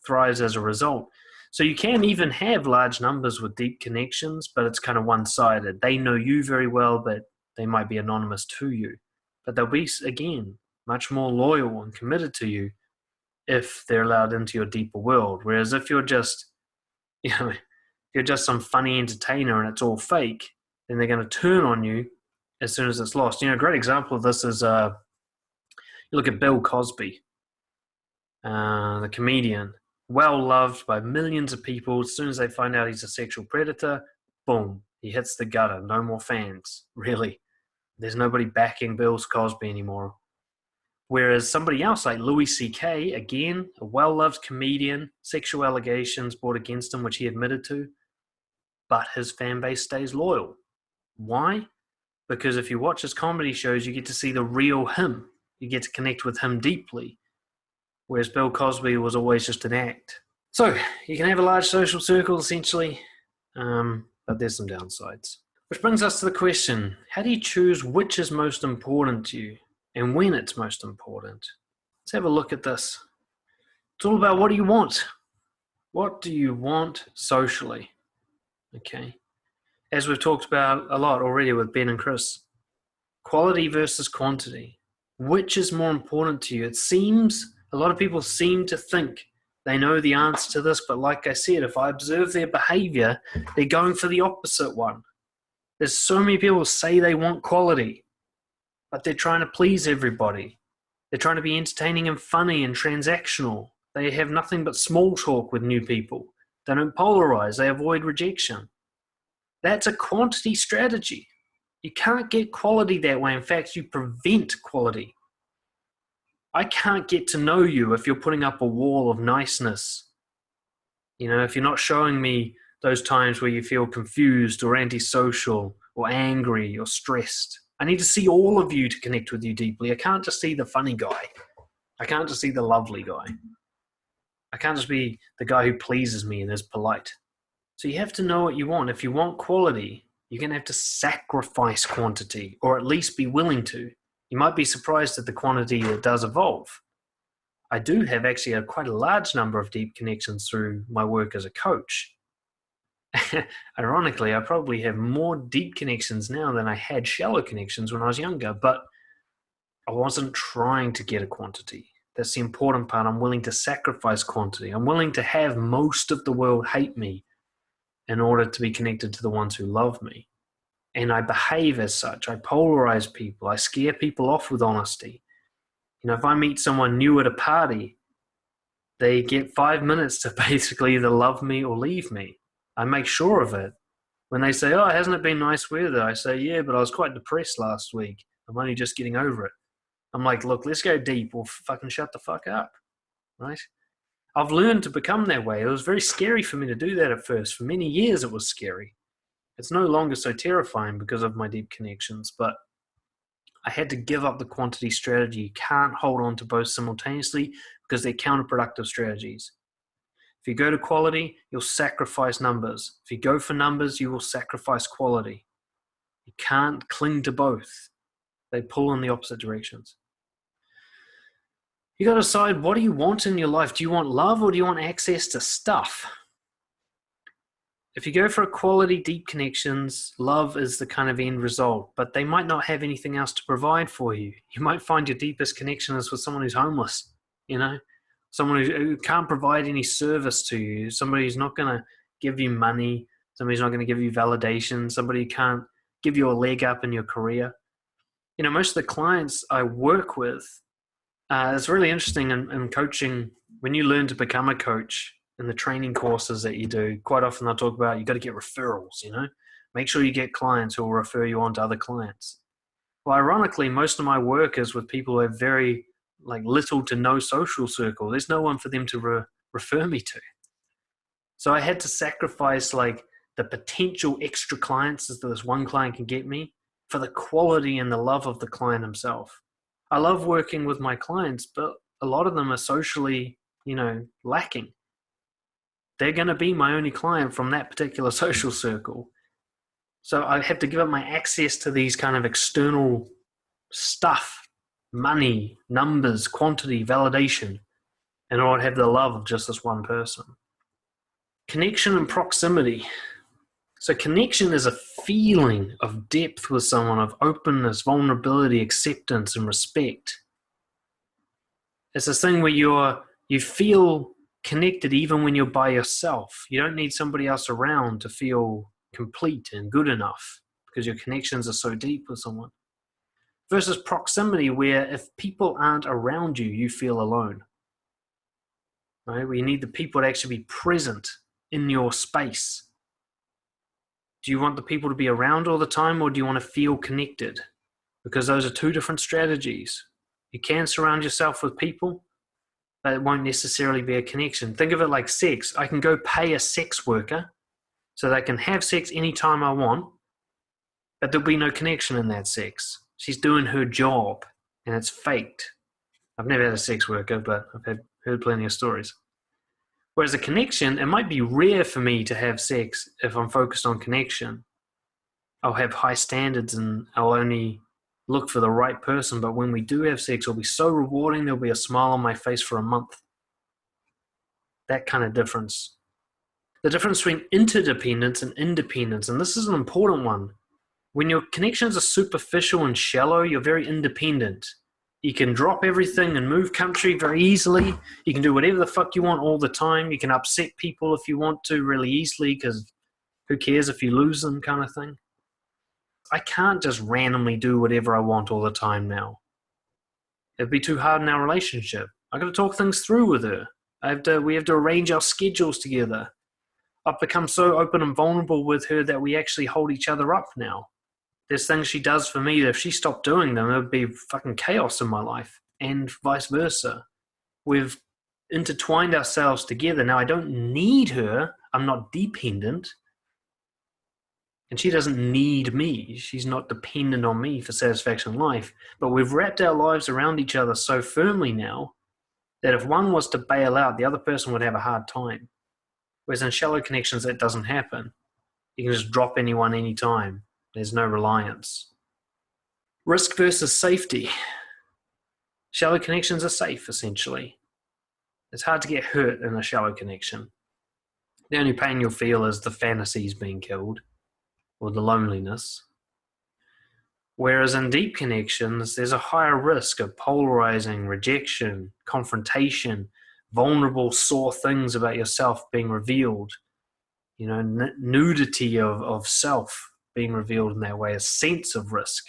thrives as a result. So you can even have large numbers with deep connections, but it's kind of one-sided. They know you very well, but they might be anonymous to you. But they'll be, again, much more loyal and committed to you if they're allowed into your deeper world. Whereas if you're just, you're just some funny entertainer and it's all fake, then they're going to turn on you as soon as it's lost. A great example of this is you look at Bill Cosby, the comedian, well-loved by millions of people. As soon as they find out he's a sexual predator, boom, he hits the gutter. No more fans, really. There's nobody backing Bill Cosby anymore. Whereas somebody else like Louis C.K., again, a well-loved comedian, sexual allegations brought against him, which he admitted to, but his fan base stays loyal. Why? Because if you watch his comedy shows, you get to see the real him. You get to connect with him deeply. Whereas Bill Cosby was always just an act. So you can have a large social circle, essentially, but there's some downsides. Which brings us to the question, how do you choose which is most important to you and when it's most important? Let's have a look at this. It's all about what do you want? What do you want socially? Okay. As we've talked about a lot already with Ben and Chris, quality versus quantity. Which is more important to you? It seems a lot of people seem to think they know the answer to this, but like I said, if I observe their behavior, they're going for the opposite one. There's so many people who say they want quality, but they're trying to please everybody. They're trying to be entertaining and funny and transactional. They have nothing but small talk with new people. They don't polarize. They avoid rejection. That's a quantity strategy. You can't get quality that way. In fact, you prevent quality. I can't get to know you if you're putting up a wall of niceness. If you're not showing me those times where you feel confused or antisocial or angry or stressed. I need to see all of you to connect with you deeply. I can't just see the funny guy. I can't just see the lovely guy. I can't just be the guy who pleases me and is polite. So you have to know what you want. If you want quality, you're going to have to sacrifice quantity, or at least be willing to. You might be surprised at the quantity that does evolve. I do have actually quite a large number of deep connections through my work as a coach. Ironically, I probably have more deep connections now than I had shallow connections when I was younger, but I wasn't trying to get a quantity. That's the important part. I'm willing to sacrifice quantity. I'm willing to have most of the world hate me in order to be connected to the ones who love me. And I behave as such. I polarize people. I scare people off with honesty. If I meet someone new at a party, they get 5 minutes to basically either love me or leave me. I make sure of it. When they say, "Oh, hasn't it been nice weather?" I say, "Yeah, but I was quite depressed last week. I'm only just getting over it." I'm like, "Look, let's go deep or fucking shut the fuck up." Right? I've learned to become that way. It was very scary for me to do that at first. For many years, it was scary. It's no longer so terrifying because of my deep connections, but I had to give up the quantity strategy. You can't hold on to both simultaneously because they're counterproductive strategies. If you go to quality, you'll sacrifice numbers. If you go for numbers, you will sacrifice quality. You can't cling to both. They pull in the opposite directions. You got to decide, what do you want in your life? Do you want love or do you want access to stuff? If you go for a quality, deep connections, love is the kind of end result, but they might not have anything else to provide for you. You might find your deepest connection is with someone who's homeless, someone who can't provide any service to you, somebody who's not going to give you money, somebody who's not going to give you validation, somebody who can't give you a leg up in your career. Most of the clients I work with, it's really interesting in coaching. When you learn to become a coach in the training courses that you do, quite often they'll talk about you got to get referrals, make sure you get clients who will refer you on to other clients. Well, ironically, most of my work is with people who have very little to no social circle. There's no one for them to refer me to. So I had to sacrifice the potential extra clients that this one client can get me for the quality and the love of the client himself. I love working with my clients, but a lot of them are socially, lacking. They're going to be my only client from that particular social circle. So I have to give up my access to these kind of external stuff, money, numbers, quantity, validation, in order to have the love of just this one person. Connection and proximity. So connection is a feeling of depth with someone, of openness, vulnerability, acceptance, and respect. It's this thing where you feel connected even when you're by yourself. You don't need somebody else around to feel complete and good enough because your connections are so deep with someone. Versus proximity, where if people aren't around you, you feel alone. Right? Where you need the people to actually be present in your space. Do you want the people to be around all the time, or do you want to feel connected? Because those are two different strategies. You can surround yourself with people, but it won't necessarily be a connection. Think of it like sex. I can go pay a sex worker so they can have sex anytime I want, but there'll be no connection in that sex. She's doing her job, and it's faked. I've never had a sex worker, but I've heard plenty of stories. Whereas a connection, it might be rare for me to have sex if I'm focused on connection. I'll have high standards and I'll only look for the right person. But when we do have sex, it'll be so rewarding, there'll be a smile on my face for a month. That kind of difference. The difference between interdependence and independence, and this is an important one. When your connections are superficial and shallow, you're very independent. You can drop everything and move country very easily. You can do whatever the fuck you want all the time. You can upset people if you want to really easily because who cares if you lose them, kind of thing. I can't just randomly do whatever I want all the time now. It'd be too hard in our relationship. I've got to talk things through with her. We have to arrange our schedules together. I've become so open and vulnerable with her that we actually hold each other up now. There's things she does for me that if she stopped doing them, it would be fucking chaos in my life, and vice versa. We've intertwined ourselves together. Now, I don't need her. I'm not dependent. And she doesn't need me. She's not dependent on me for satisfaction in life. But we've wrapped our lives around each other so firmly now that if one was to bail out, the other person would have a hard time. Whereas in shallow connections, that doesn't happen. You can just drop anyone anytime. There's no reliance. Risk versus safety. Shallow connections are safe, essentially. It's hard to get hurt in a shallow connection. The only pain you'll feel is the fantasies being killed, or the loneliness. Whereas in deep connections, there's a higher risk of polarizing, rejection, confrontation, vulnerable, sore things about yourself being revealed. Nudity of self being revealed in that way, a sense of risk.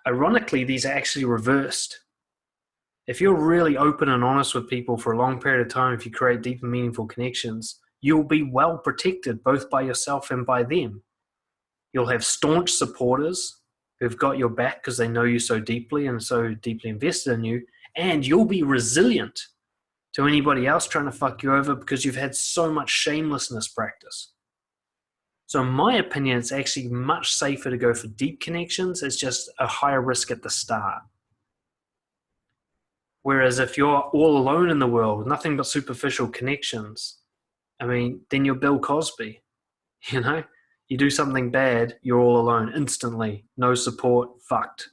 Ironically, these are actually reversed. If you're really open and honest with people for a long period of time, if you create deep and meaningful connections, you'll be well protected both by yourself and by them. You'll have staunch supporters who've got your back because they know you so deeply and so deeply invested in you, and you'll be resilient to anybody else trying to fuck you over because you've had so much shamelessness practice. So in my opinion, it's actually much safer to go for deep connections. It's just a higher risk at the start. Whereas if you're all alone in the world with nothing but superficial connections, then you're Bill Cosby. You do something bad, you're all alone instantly. No support, fucked.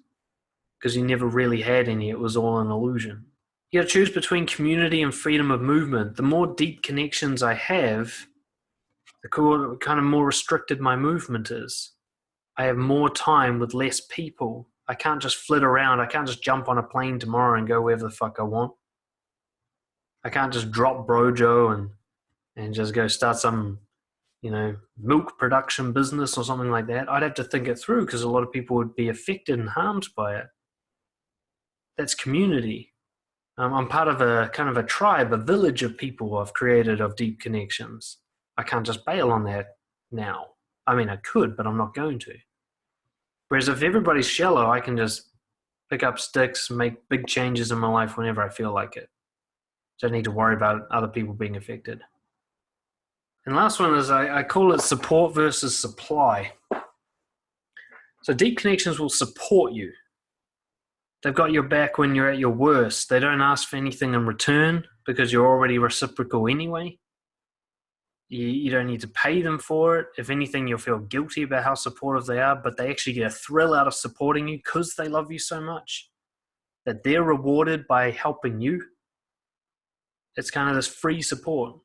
Because you never really had any. It was all an illusion. You got to choose between community and freedom of movement. The more deep connections I have, the kind of more restricted my movement is. I have more time with less people. I can't just flit around. I can't just jump on a plane tomorrow and go wherever the fuck I want. I can't just drop Brojo and just go start some, milk production business or something like that. I'd have to think it through because a lot of people would be affected and harmed by it. That's community. I'm part of a kind of a tribe, a village of people I've created of deep connections. I can't just bail on that now. I could, but I'm not going to. Whereas if everybody's shallow, I can just pick up sticks, make big changes in my life whenever I feel like it. So I don't need to worry about other people being affected. And last one is I call it support versus supply. So deep connections will support you. They've got your back when you're at your worst. They don't ask for anything in return because you're already reciprocal anyway. You don't need to pay them for it. If anything, you'll feel guilty about how supportive they are, but they actually get a thrill out of supporting you because they love you so much that they're rewarded by helping you. It's kind of this free support.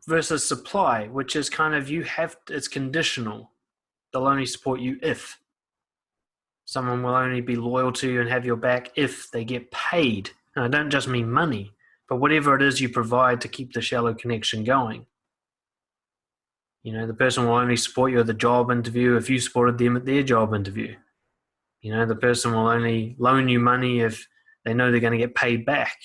Versus supply, which is kind of it's conditional. They'll only support you if. Someone will only be loyal to you and have your back if they get paid. And I don't just mean money, but whatever it is you provide to keep the shallow connection going. The person will only support you at the job interview if you supported them at their job interview. The person will only loan you money if they know they're going to get paid back.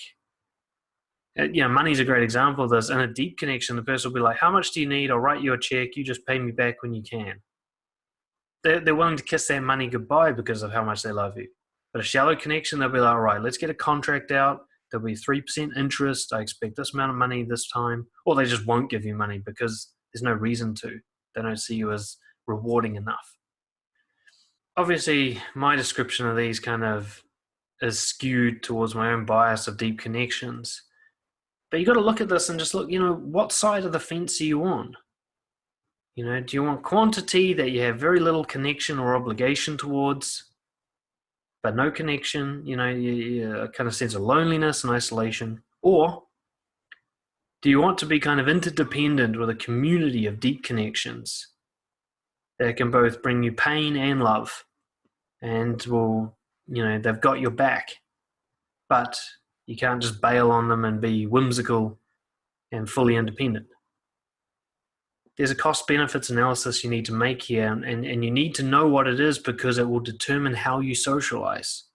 Money's a great example of this. In a deep connection, the person will be like, how much do you need? I'll write you a check. You just pay me back when you can. They're willing to kiss that money goodbye because of how much they love you. But a shallow connection, they'll be like, all right, let's get a contract out. There'll be 3% interest. I expect this amount of money this time. Or they just won't give you money because there's no reason to. They don't see you as rewarding enough. Obviously, my description of these kind of is skewed towards my own bias of deep connections. But you got to look at this and just look, what side of the fence are you on? Do you want quantity that you have very little connection or obligation towards, but no connection, you kind of sense of loneliness and isolation? Or do you want to be kind of interdependent with a community of deep connections that can both bring you pain and love and will, they've got your back, but you can't just bail on them and be whimsical and fully independent? There's a cost benefits analysis you need to make here, and you need to know what it is because it will determine how you socialize.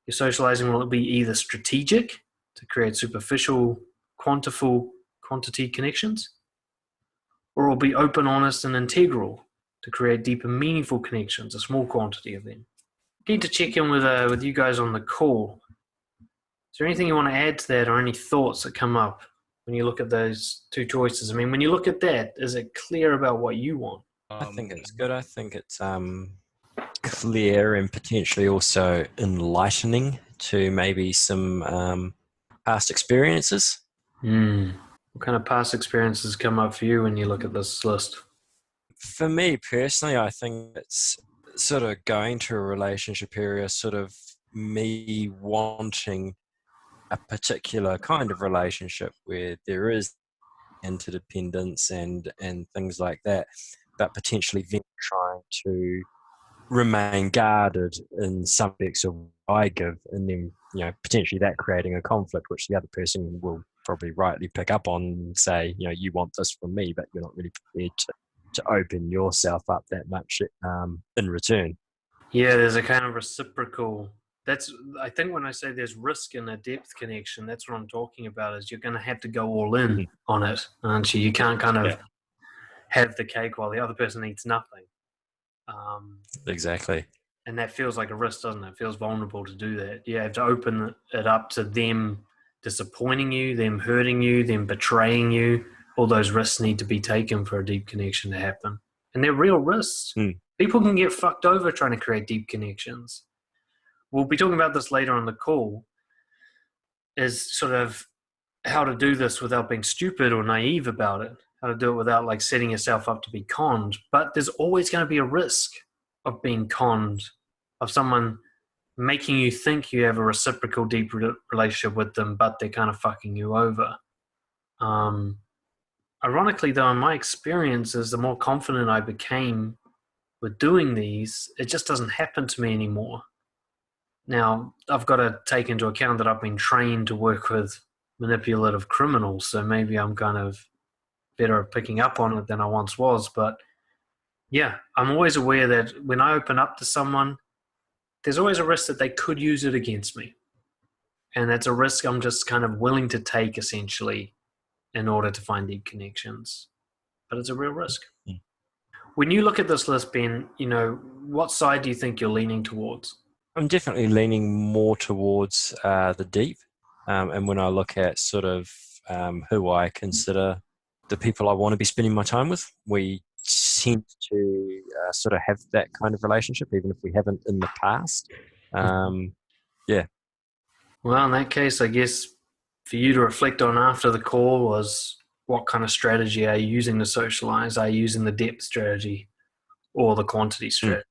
Your socializing will be either strategic to create superficial, quantifiable quantity connections, or it will be open, honest, and integral to create deeper, meaningful connections, a small quantity of them. Keen to check in with you guys on the call. Is there anything you want to add to that, or any thoughts that come up when you look at those two choices? I mean, when you look at that, is it clear about what you want? I think it's good. I think it's clear and potentially also enlightening to maybe some past experiences. What kind of past experiences come up for you when you look at this list? For me personally, I think it's sort of going to a relationship area, sort of me wanting a particular kind of relationship where there is interdependence and things like that, but potentially then trying to remain guarded in some aspects of what I give, and then potentially that creating a conflict which the other person will probably rightly pick up on and say, you want this from me, but you're not really prepared to open yourself up that much in return. Yeah, there's a kind of reciprocal. I think when I say there's risk in a depth connection, that's what I'm talking about. Is you're going to have to go all in on it, aren't you? You can't kind of have the cake while the other person eats nothing. Exactly. And that feels like a risk, doesn't it? It feels vulnerable to do that. You have to open it up to them disappointing you, them hurting you, them betraying you. All those risks need to be taken for a deep connection to happen. And they're real risks. People can get fucked over trying to create deep connections. We'll be talking about this later on the call, is sort of how to do this without being stupid or naive about it, how to do it without like setting yourself up to be conned. But there's always going to be a risk of being conned, of someone making you think you have a reciprocal deep relationship with them, but they're kind of fucking you over. Ironically, though, in my experiences, the more confident I became with doing these, it just doesn't happen to me anymore. Now, I've got to take into account that I've been trained to work with manipulative criminals, so maybe I'm kind of better at picking up on it than I once was. But yeah, I'm always aware that when I open up to someone, there's always a risk that they could use it against me. And that's a risk I'm just kind of willing to take, essentially, in order to find deep connections. But it's a real risk. When you look at this list, Ben, what side do you think you're leaning towards? I'm definitely leaning more towards the deep. And when I look at sort of who I consider the people I want to be spending my time with, we tend to sort of have that kind of relationship, even if we haven't in the past. Yeah. Well, in that case, I guess for you to reflect on after the call was, what kind of strategy are you using to socialize? Are you using the depth strategy or the quantity strategy?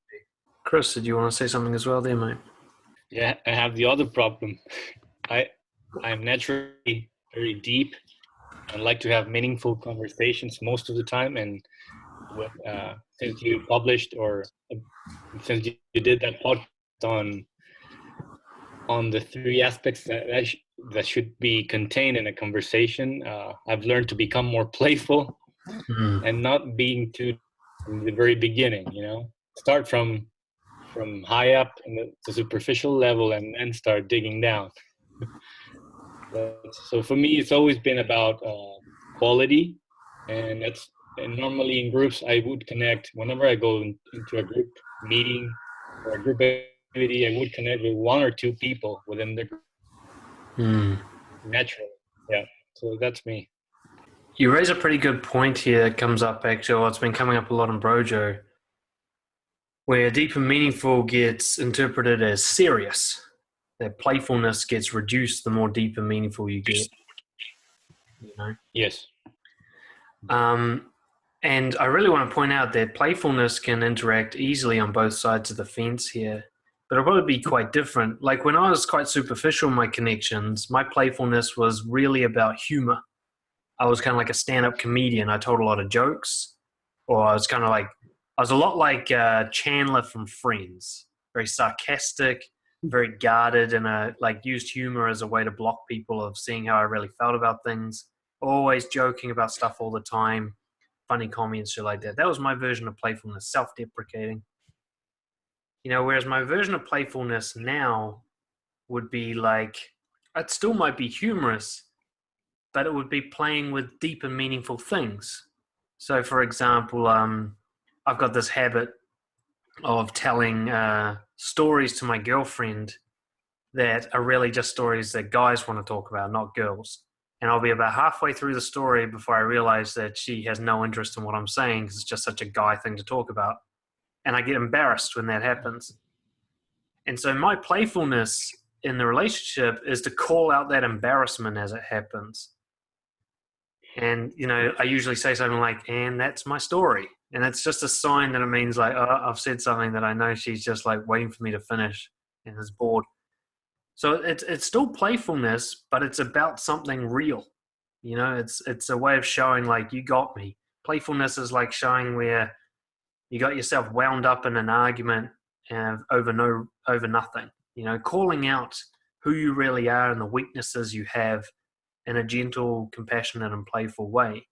Chris, did you want to say something as well there, mate? Yeah, I have the other problem. I'm naturally very deep and like to have meaningful conversations most of the time. And since you published, or since you did that podcast on the three aspects that should be contained in a conversation, I've learned to become more playful and not being too from the very beginning. Start from high up in the superficial level and then start digging down. So for me, it's always been about quality, and normally in groups I would connect whenever I go into a group meeting or a group activity. I would connect with one or two people within the group naturally. Yeah, so that's me. You raise a pretty good point here that comes up, actually. Well, it's been coming up a lot in Brojo, where deep and meaningful gets interpreted as serious. That playfulness gets reduced the more deep and meaningful you get. Yes. And I really want to point out that playfulness can interact easily on both sides of the fence here, but it'll probably be quite different. Like when I was quite superficial in my connections, my playfulness was really about humor. I was kind of like a stand-up comedian. I told a lot of jokes, or I was a lot like Chandler from Friends, very sarcastic, very guarded, and used humor as a way to block people of seeing how I really felt about things. Always joking about stuff all the time, funny comments, shit like that. That was my version of playfulness, self-deprecating. Whereas my version of playfulness now would be like, it still might be humorous, but it would be playing with deep and meaningful things. So, for example, I've got this habit of telling stories to my girlfriend that are really just stories that guys want to talk about, not girls. And I'll be about halfway through the story before I realize that she has no interest in what I'm saying because it's just such a guy thing to talk about. And I get embarrassed when that happens. And so my playfulness in the relationship is to call out that embarrassment as it happens. And, you know, I usually say something like, and that's my story. And it's just a sign that it means like, oh, I've said something that I know she's just like waiting for me to finish and is bored. So it's still playfulness, but it's about something real. You know, it's a way of showing like, you got me. Playfulness is like showing where you got yourself wound up in an argument over nothing. You know, calling out who you really are and the weaknesses you have in a gentle, compassionate, and playful way.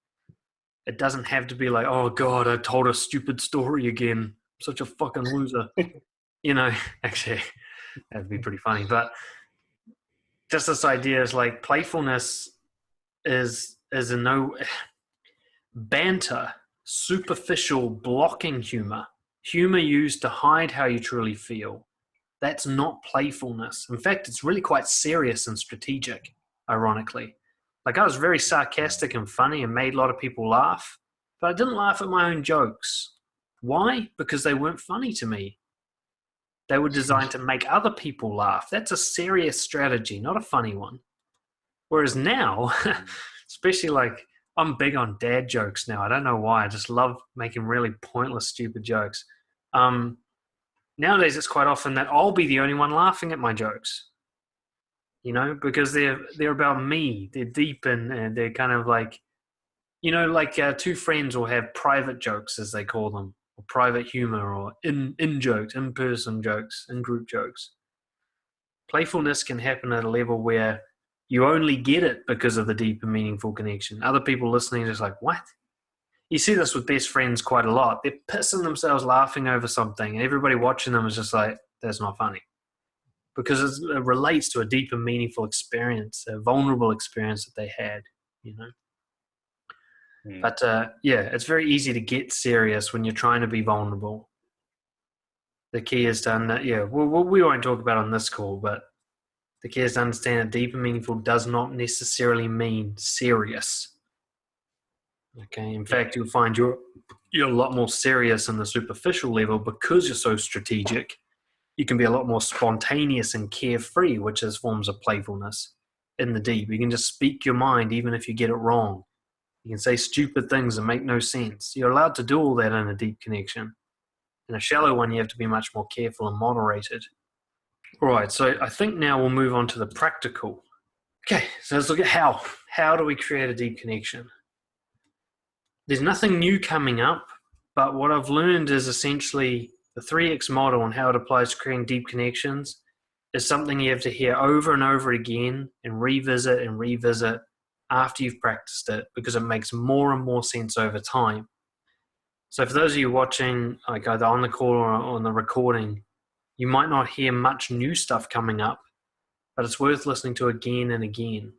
It doesn't have to be like, oh God, I told a stupid story again. I'm such a fucking loser. You know, actually, that'd be pretty funny. But just this idea is like playfulness is a no banter, superficial, blocking humor used to hide how you truly feel. That's not playfulness. In fact, it's really quite serious and strategic, ironically. Like I was very sarcastic and funny and made a lot of people laugh, but I didn't laugh at my own jokes. Why? Because they weren't funny to me. They were designed to make other people laugh. That's a serious strategy, not a funny one. Whereas now, especially like I'm big on dad jokes now. I don't know why. I just love making really pointless, stupid jokes. Nowadays, it's quite often that I'll be the only one laughing at my jokes. You know, because they're about me. They're deep and they're kind of like, you know, like two friends will have private jokes, as they call them, or private humor, or in jokes, in-person jokes, in-group jokes. Playfulness can happen at a level where you only get it because of the deep and meaningful connection. Other people listening are just like, what? You see this with best friends quite a lot. They're pissing themselves laughing over something, and everybody watching them is just like, that's not funny. Because it relates to a deep and meaningful experience, a vulnerable experience that they had, you know. But yeah, it's very easy to get serious when you're trying to be vulnerable. The key is to, we won't talk about it on this call, but the key is to understand that deep and meaningful does not necessarily mean serious. Okay, in fact, you'll find you're a lot more serious on the superficial level because you're so strategic. You can be a lot more spontaneous and carefree, which is forms of playfulness in the deep. You can just speak your mind even if you get it wrong. You can say stupid things that make no sense. You're allowed to do all that in a deep connection. In a shallow one, you have to be much more careful and moderated. All right, so I think now we'll move on to the practical. Okay, so let's look at how. How do we create a deep connection? There's nothing new coming up, but what I've learned is essentially the 3X model and how it applies to creating deep connections is something you have to hear over and over again and revisit after you've practiced it, because it makes more and more sense over time. So for those of you watching, like either on the call or on the recording, you might not hear much new stuff coming up, but it's worth listening to again and again.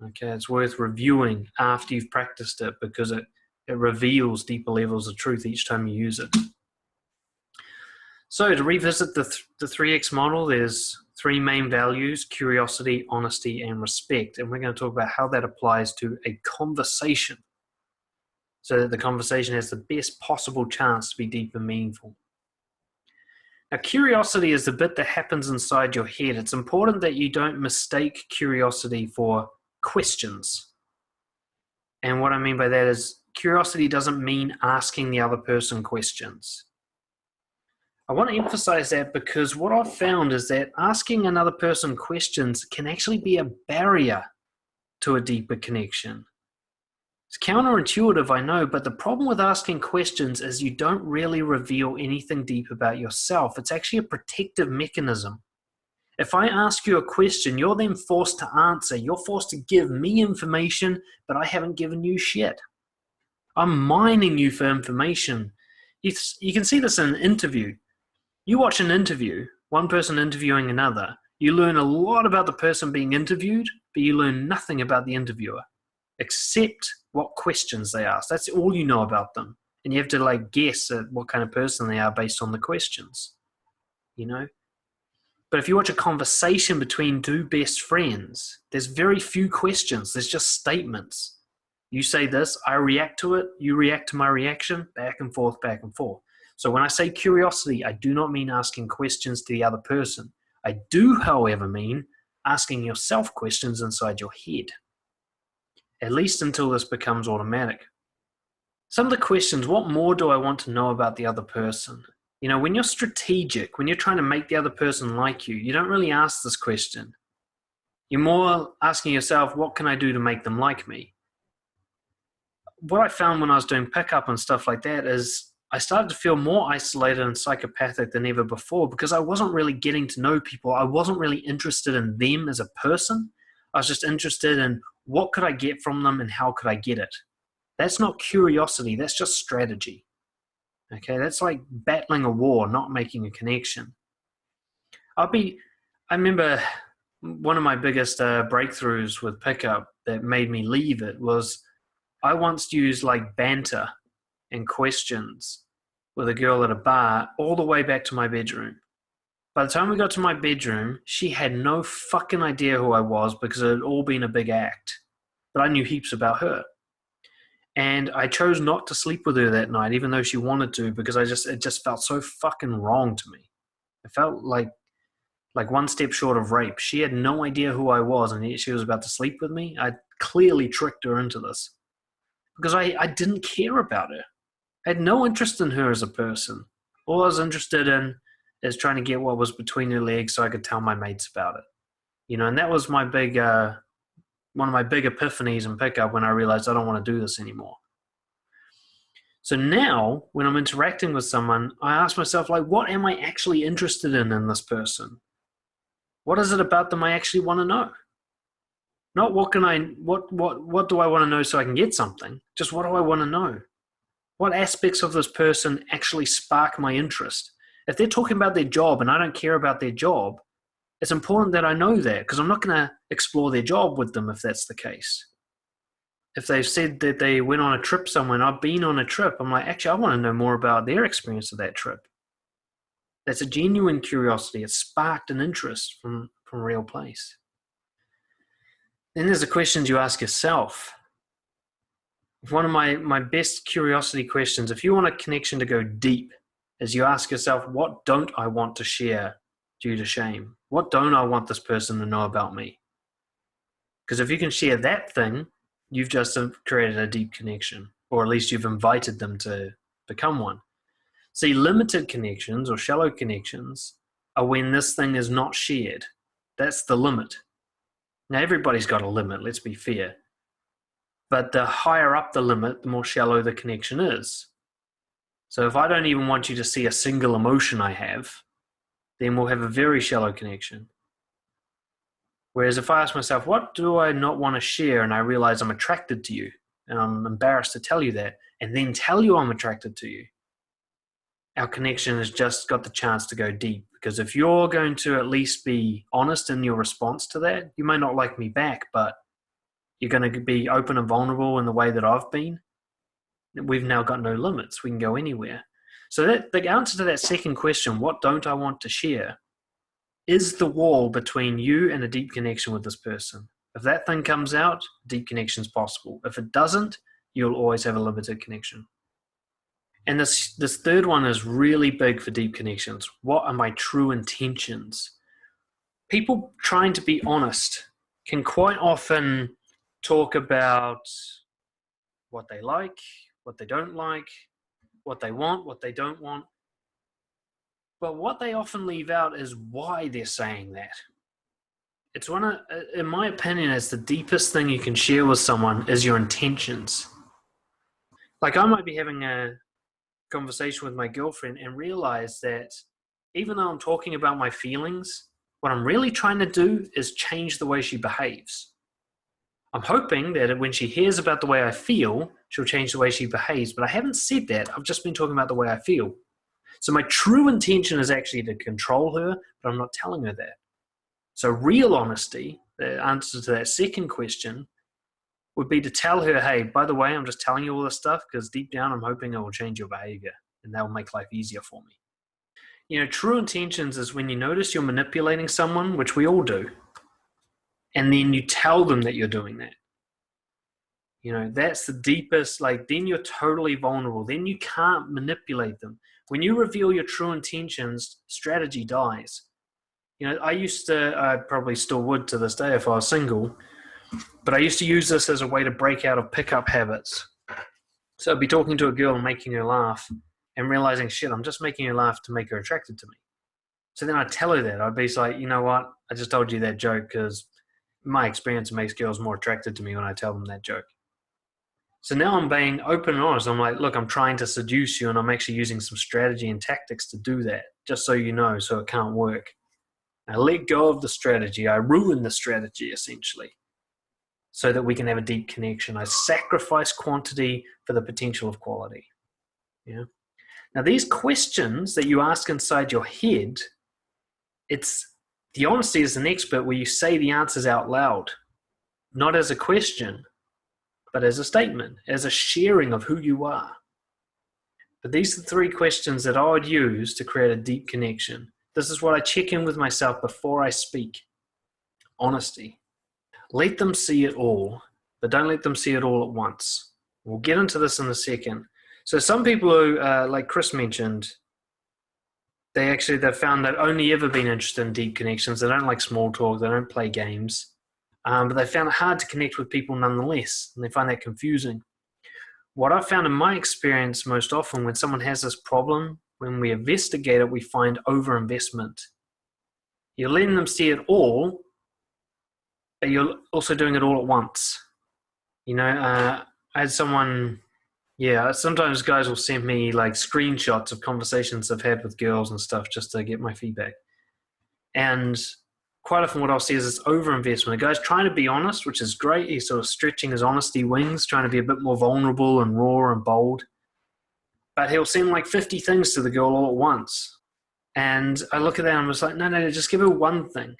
Okay, it's worth reviewing after you've practiced it because it reveals deeper levels of truth each time you use it. So to revisit the 3X model, there's 3 main values: curiosity, honesty, and respect. And we're going to talk about how that applies to a conversation so that the conversation has the best possible chance to be deep and meaningful. Now, curiosity is the bit that happens inside your head. It's important that you don't mistake curiosity for questions. And what I mean by that is curiosity doesn't mean asking the other person questions. I want to emphasize that because what I've found is that asking another person questions can actually be a barrier to a deeper connection. It's counterintuitive, I know, but the problem with asking questions is you don't really reveal anything deep about yourself. It's actually a protective mechanism. If I ask you a question, you're then forced to answer. You're forced to give me information, but I haven't given you shit. I'm mining you for information. You can see this in an interview. You watch an interview, one person interviewing another, you learn a lot about the person being interviewed, but you learn nothing about the interviewer. except what questions they ask. That's all you know about them. And you have to like guess at what kind of person they are based on the questions, you know? But if you watch a conversation between two best friends, there's very few questions. There's just statements. You say this, I react to it, you react to my reaction, back and forth, back and forth. So when I say curiosity, I do not mean asking questions to the other person. I do, however, mean asking yourself questions inside your head, at least until this becomes automatic. Some of the questions, what more do I want to know about the other person? You know, when you're strategic, when you're trying to make the other person like you don't really ask this question. You're more asking yourself, what can I do to make them like me? What I found when I was doing pickup and stuff like that is I started to feel more isolated and psychopathic than ever before because I wasn't really getting to know people. I wasn't really interested in them as a person. I was just interested in what could I get from them and how could I get it. That's not curiosity, that's just strategy. Okay, that's like battling a war, not making a connection. I remember one of my biggest breakthroughs with pickup that made me leave it was I once used like banter and questions with a girl at a bar all the way back to my bedroom. By the time we got to my bedroom, she had no fucking idea who I was because it had all been a big act. But I knew heaps about her. And I chose not to sleep with her that night, even though she wanted to, because it just felt so fucking wrong to me. It felt like one step short of rape. She had no idea who I was, and yet she was about to sleep with me. I clearly tricked her into this because I didn't care about her. I had no interest in her as a person. All I was interested in is trying to get what was between her legs so I could tell my mates about it. You know, and that was my big one of my big epiphanies in pickup when I realized I don't want to do this anymore. So now, when I'm interacting with someone, I ask myself, like, what am I actually interested in this person? What is it about them I actually want to know? Not what do I want to know so I can get something? Just what do I want to know? What aspects of this person actually spark my interest? If they're talking about their job and I don't care about their job, it's important that I know that because I'm not going to explore their job with them if that's the case. If they've said that they went on a trip somewhere and I've been on a trip, I'm like, actually, I want to know more about their experience of that trip. That's a genuine curiosity. It sparked an interest from a real place. Then there's the questions you ask yourself. One of my best curiosity questions, if you want a connection to go deep, is you ask yourself, what don't I want to share due to shame? What don't I want this person to know about me? Because if you can share that thing, you've just created a deep connection, or at least you've invited them to become one. See, limited connections or shallow connections are when this thing is not shared. That's the limit. Now, everybody's got a limit, let's be fair. But the higher up the limit, the more shallow the connection is. So if I don't even want you to see a single emotion I have, then we'll have a very shallow connection. Whereas if I ask myself, what do I not want to share? And I realize I'm attracted to you and I'm embarrassed to tell you that and then tell you I'm attracted to you. Our connection has just got the chance to go deep because if you're going to at least be honest in your response to that, you may not like me back, but you're going to be open and vulnerable in the way that I've been. We've now got no limits. We can go anywhere. So that the answer to that second question, what don't I want to share, is the wall between you and a deep connection with this person. If that thing comes out, deep connection is possible. If it doesn't, you'll always have a limited connection. And this third one is really big for deep connections. What are my true intentions? People trying to be honest can quite often talk about what they like, what they don't like, what they want, what they don't want. But what they often leave out is why they're saying that. It's in my opinion, it's the deepest thing you can share with someone is your intentions. Like I might be having a conversation with my girlfriend and realize that even though I'm talking about my feelings, what I'm really trying to do is change the way she behaves. I'm hoping that when she hears about the way I feel, she'll change the way she behaves. But I haven't said that. I've just been talking about the way I feel. So my true intention is actually to control her, but I'm not telling her that. So real honesty, the answer to that second question, would be to tell her, hey, by the way, I'm just telling you all this stuff because deep down I'm hoping it will change your behavior and that will make life easier for me. You know, true intentions is when you notice you're manipulating someone, which we all do, and then you tell them that you're doing that. You know, that's the deepest, like, then you're totally vulnerable. Then you can't manipulate them. When you reveal your true intentions, strategy dies. You know, I probably still would to this day if I was single, but I used to use this as a way to break out of pickup habits. So I'd be talking to a girl and making her laugh and realizing, shit, I'm just making her laugh to make her attracted to me. So then I'd tell her that. I'd be like, you know what? I just told you that joke because my experience makes girls more attracted to me when I tell them that joke. So now I'm being open and honest. I'm like, look, I'm trying to seduce you and I'm actually using some strategy and tactics to do that, just so you know, so it can't work. I let go of the strategy. I ruin the strategy, essentially, so that we can have a deep connection. I sacrifice quantity for the potential of quality. Yeah. Now, these questions that you ask inside your head, it's the honesty is the next bit where you say the answers out loud, not as a question, but as a statement, as a sharing of who you are. But these are the three questions that I would use to create a deep connection. This is what I check in with myself before I speak. Honesty. Let them see it all, but don't let them see it all at once. We'll get into this in a second. So some people who, like Chris mentioned, they've found they've only ever been interested in deep connections. They don't like small talk. They don't play games. But they found it hard to connect with people nonetheless, and they find that confusing. What I've found in my experience most often when someone has this problem, when we investigate it, we find overinvestment. You're letting them see it all, but you're also doing it all at once. You know, I had someone, sometimes guys will send me like screenshots of conversations I've had with girls and stuff just to get my feedback. And quite often what I'll see is this overinvestment. A guy's trying to be honest, which is great. He's sort of stretching his honesty wings, trying to be a bit more vulnerable and raw and bold. But he'll send like 50 things to the girl all at once. And I look at that and I'm just like, no, just give her one thing.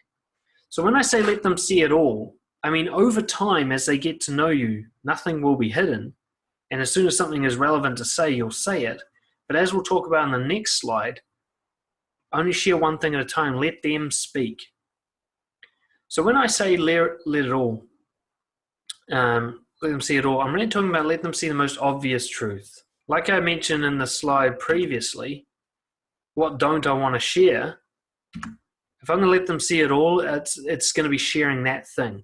So when I say let them see it all, I mean, over time, as they get to know you, nothing will be hidden. And as soon as something is relevant to say, you'll say it. But as we'll talk about in the next slide, only share one thing at a time. Let them speak. So when I say let it all, let them see it all, I'm really talking about let them see the most obvious truth. Like I mentioned in the slide previously, what don't I want to share? If I'm going to let them see it all, it's going to be sharing that thing,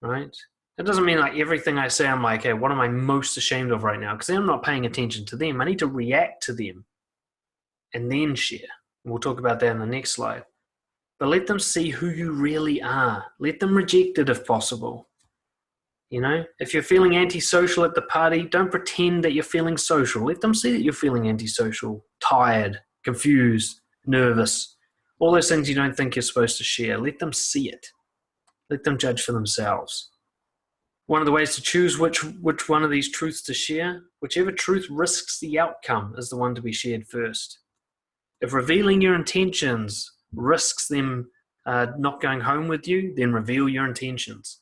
right? It doesn't mean like everything I say, I'm like, hey, what am I most ashamed of right now? Because then I'm not paying attention to them. I need to react to them and then share. We'll talk about that in the next slide. But let them see who you really are. Let them reject it if possible. You know, if you're feeling antisocial at the party, don't pretend that you're feeling social. Let them see that you're feeling antisocial, tired, confused, nervous, all those things you don't think you're supposed to share. Let them see it. Let them judge for themselves. One of the ways to choose which one of these truths to share, whichever truth risks the outcome is the one to be shared first. If revealing your intentions risks them not going home with you, then reveal your intentions.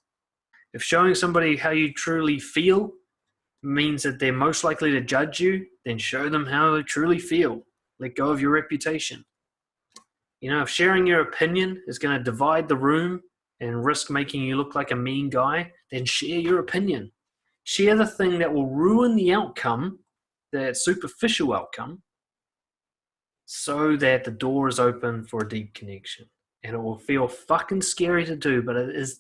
If showing somebody how you truly feel means that they're most likely to judge you, then show them how they truly feel. Let go of your reputation. You know, if sharing your opinion is going to divide the room and risk making you look like a mean guy, then share your opinion. Share the thing that will ruin the outcome, that superficial outcome, so that the door is open for a deep connection. And it will feel fucking scary to do, but it is,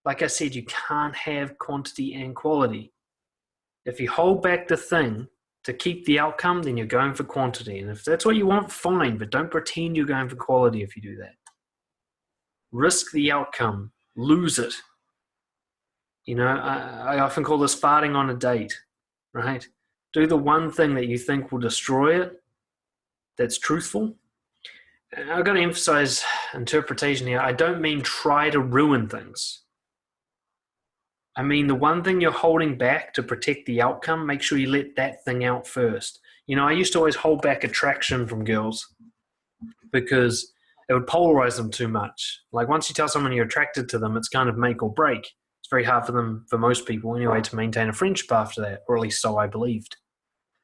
like I said, you can't have quantity and quality. If you hold back the thing to keep the outcome, then you're going for quantity. And if that's what you want, fine, but don't pretend you're going for quality if you do that. Risk the outcome. Lose it. You know, I often call this farting on a date, right? Do the one thing that you think will destroy it, that's truthful. I've got to emphasize interpretation here. I don't mean try to ruin things. I mean, the one thing you're holding back to protect the outcome, make sure you let that thing out first. You know, I used to always hold back attraction from girls because it would polarize them too much. Like once you tell someone you're attracted to them, it's kind of make or break. It's very hard for most people anyway, to maintain a friendship after that, or at least so I believed.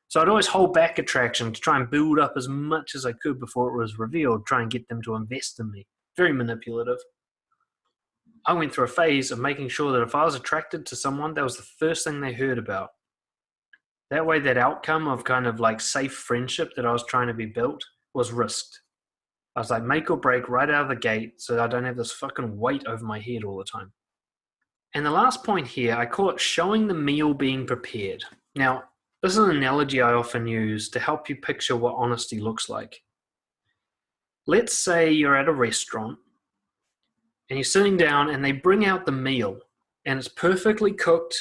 So I'd always hold back attraction to try and build up as much as I could before it was revealed, try and get them to invest in me. Very manipulative. I went through a phase of making sure that if I was attracted to someone, that was the first thing they heard about. That way, that outcome of kind of like safe friendship that I was trying to be built was risked. I was like, make or break right out of the gate so that I don't have this fucking weight over my head all the time. And the last point here, I call it showing the meal being prepared. Now, this is an analogy I often use to help you picture what honesty looks like. Let's say you're at a restaurant and you're sitting down and they bring out the meal and it's perfectly cooked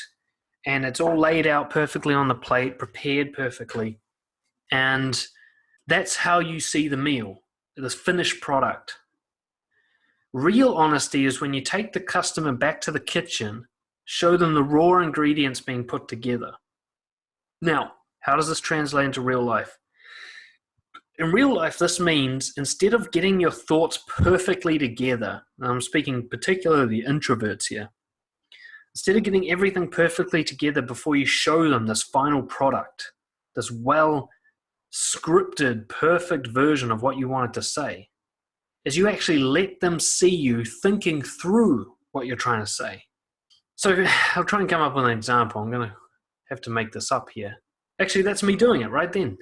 and it's all laid out perfectly on the plate, prepared perfectly. And that's how you see the meal, this finished product. Real honesty is when you take the customer back to the kitchen, show them the raw ingredients being put together. Now, how does this translate into real life? In real life, this means instead of getting your thoughts perfectly together, and I'm speaking particularly introverts here, instead of getting everything perfectly together before you show them this final product, this well scripted, perfect version of what you wanted to say, is you actually let them see you thinking through what you're trying to say. So I'll try and come up with an example. I'm going to have to make this up here. Actually, that's me doing it right then.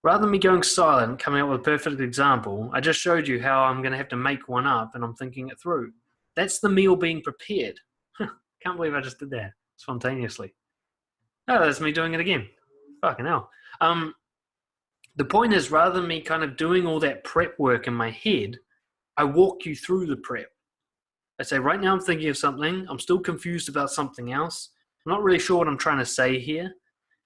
Rather than me going silent, coming up with a perfect example, I just showed you how I'm going to have to make one up and I'm thinking it through. That's the meal being prepared. Can't believe I just did that spontaneously. Oh, that's me doing it again. Fucking hell. The point is, rather than me kind of doing all that prep work in my head, I walk you through the prep. I say, right now I'm thinking of something. I'm still confused about something else. I'm not really sure what I'm trying to say here.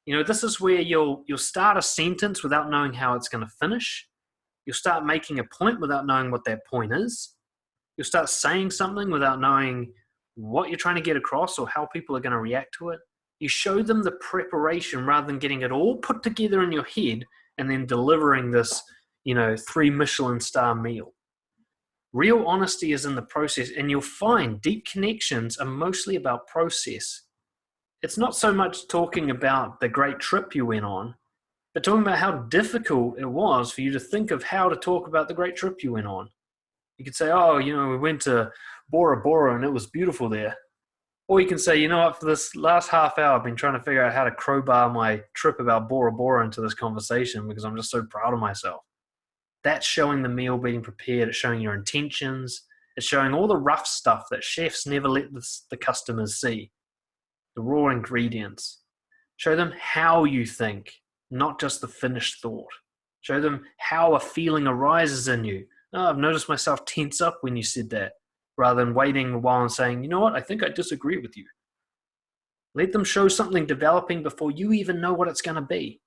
You know, this is where you'll start a sentence without knowing how it's going to finish. You'll start making a point without knowing what that point is. You'll start saying something without knowing what you're trying to get across or how people are going to react to it. You show them the preparation rather than getting it all put together in your head and then delivering this, 3 Michelin star meal. Real honesty is in the process, and you'll find deep connections are mostly about process. It's not so much talking about the great trip you went on, but talking about how difficult it was for you to think of how to talk about the great trip you went on. You could say, we went to Bora Bora and it was beautiful there. Or you can say, you know what, for this last half hour, I've been trying to figure out how to crowbar my trip about Bora Bora into this conversation because I'm just so proud of myself. That's showing the meal being prepared. It's showing your intentions. It's showing all the rough stuff that chefs never let the customers see. The raw ingredients. Show them how you think, not just the finished thought. Show them how a feeling arises in you. Oh, I've noticed myself tense up when you said that, rather than waiting a while and saying, you know what, I think I disagree with you. Let them show something developing before you even know what it's going to be.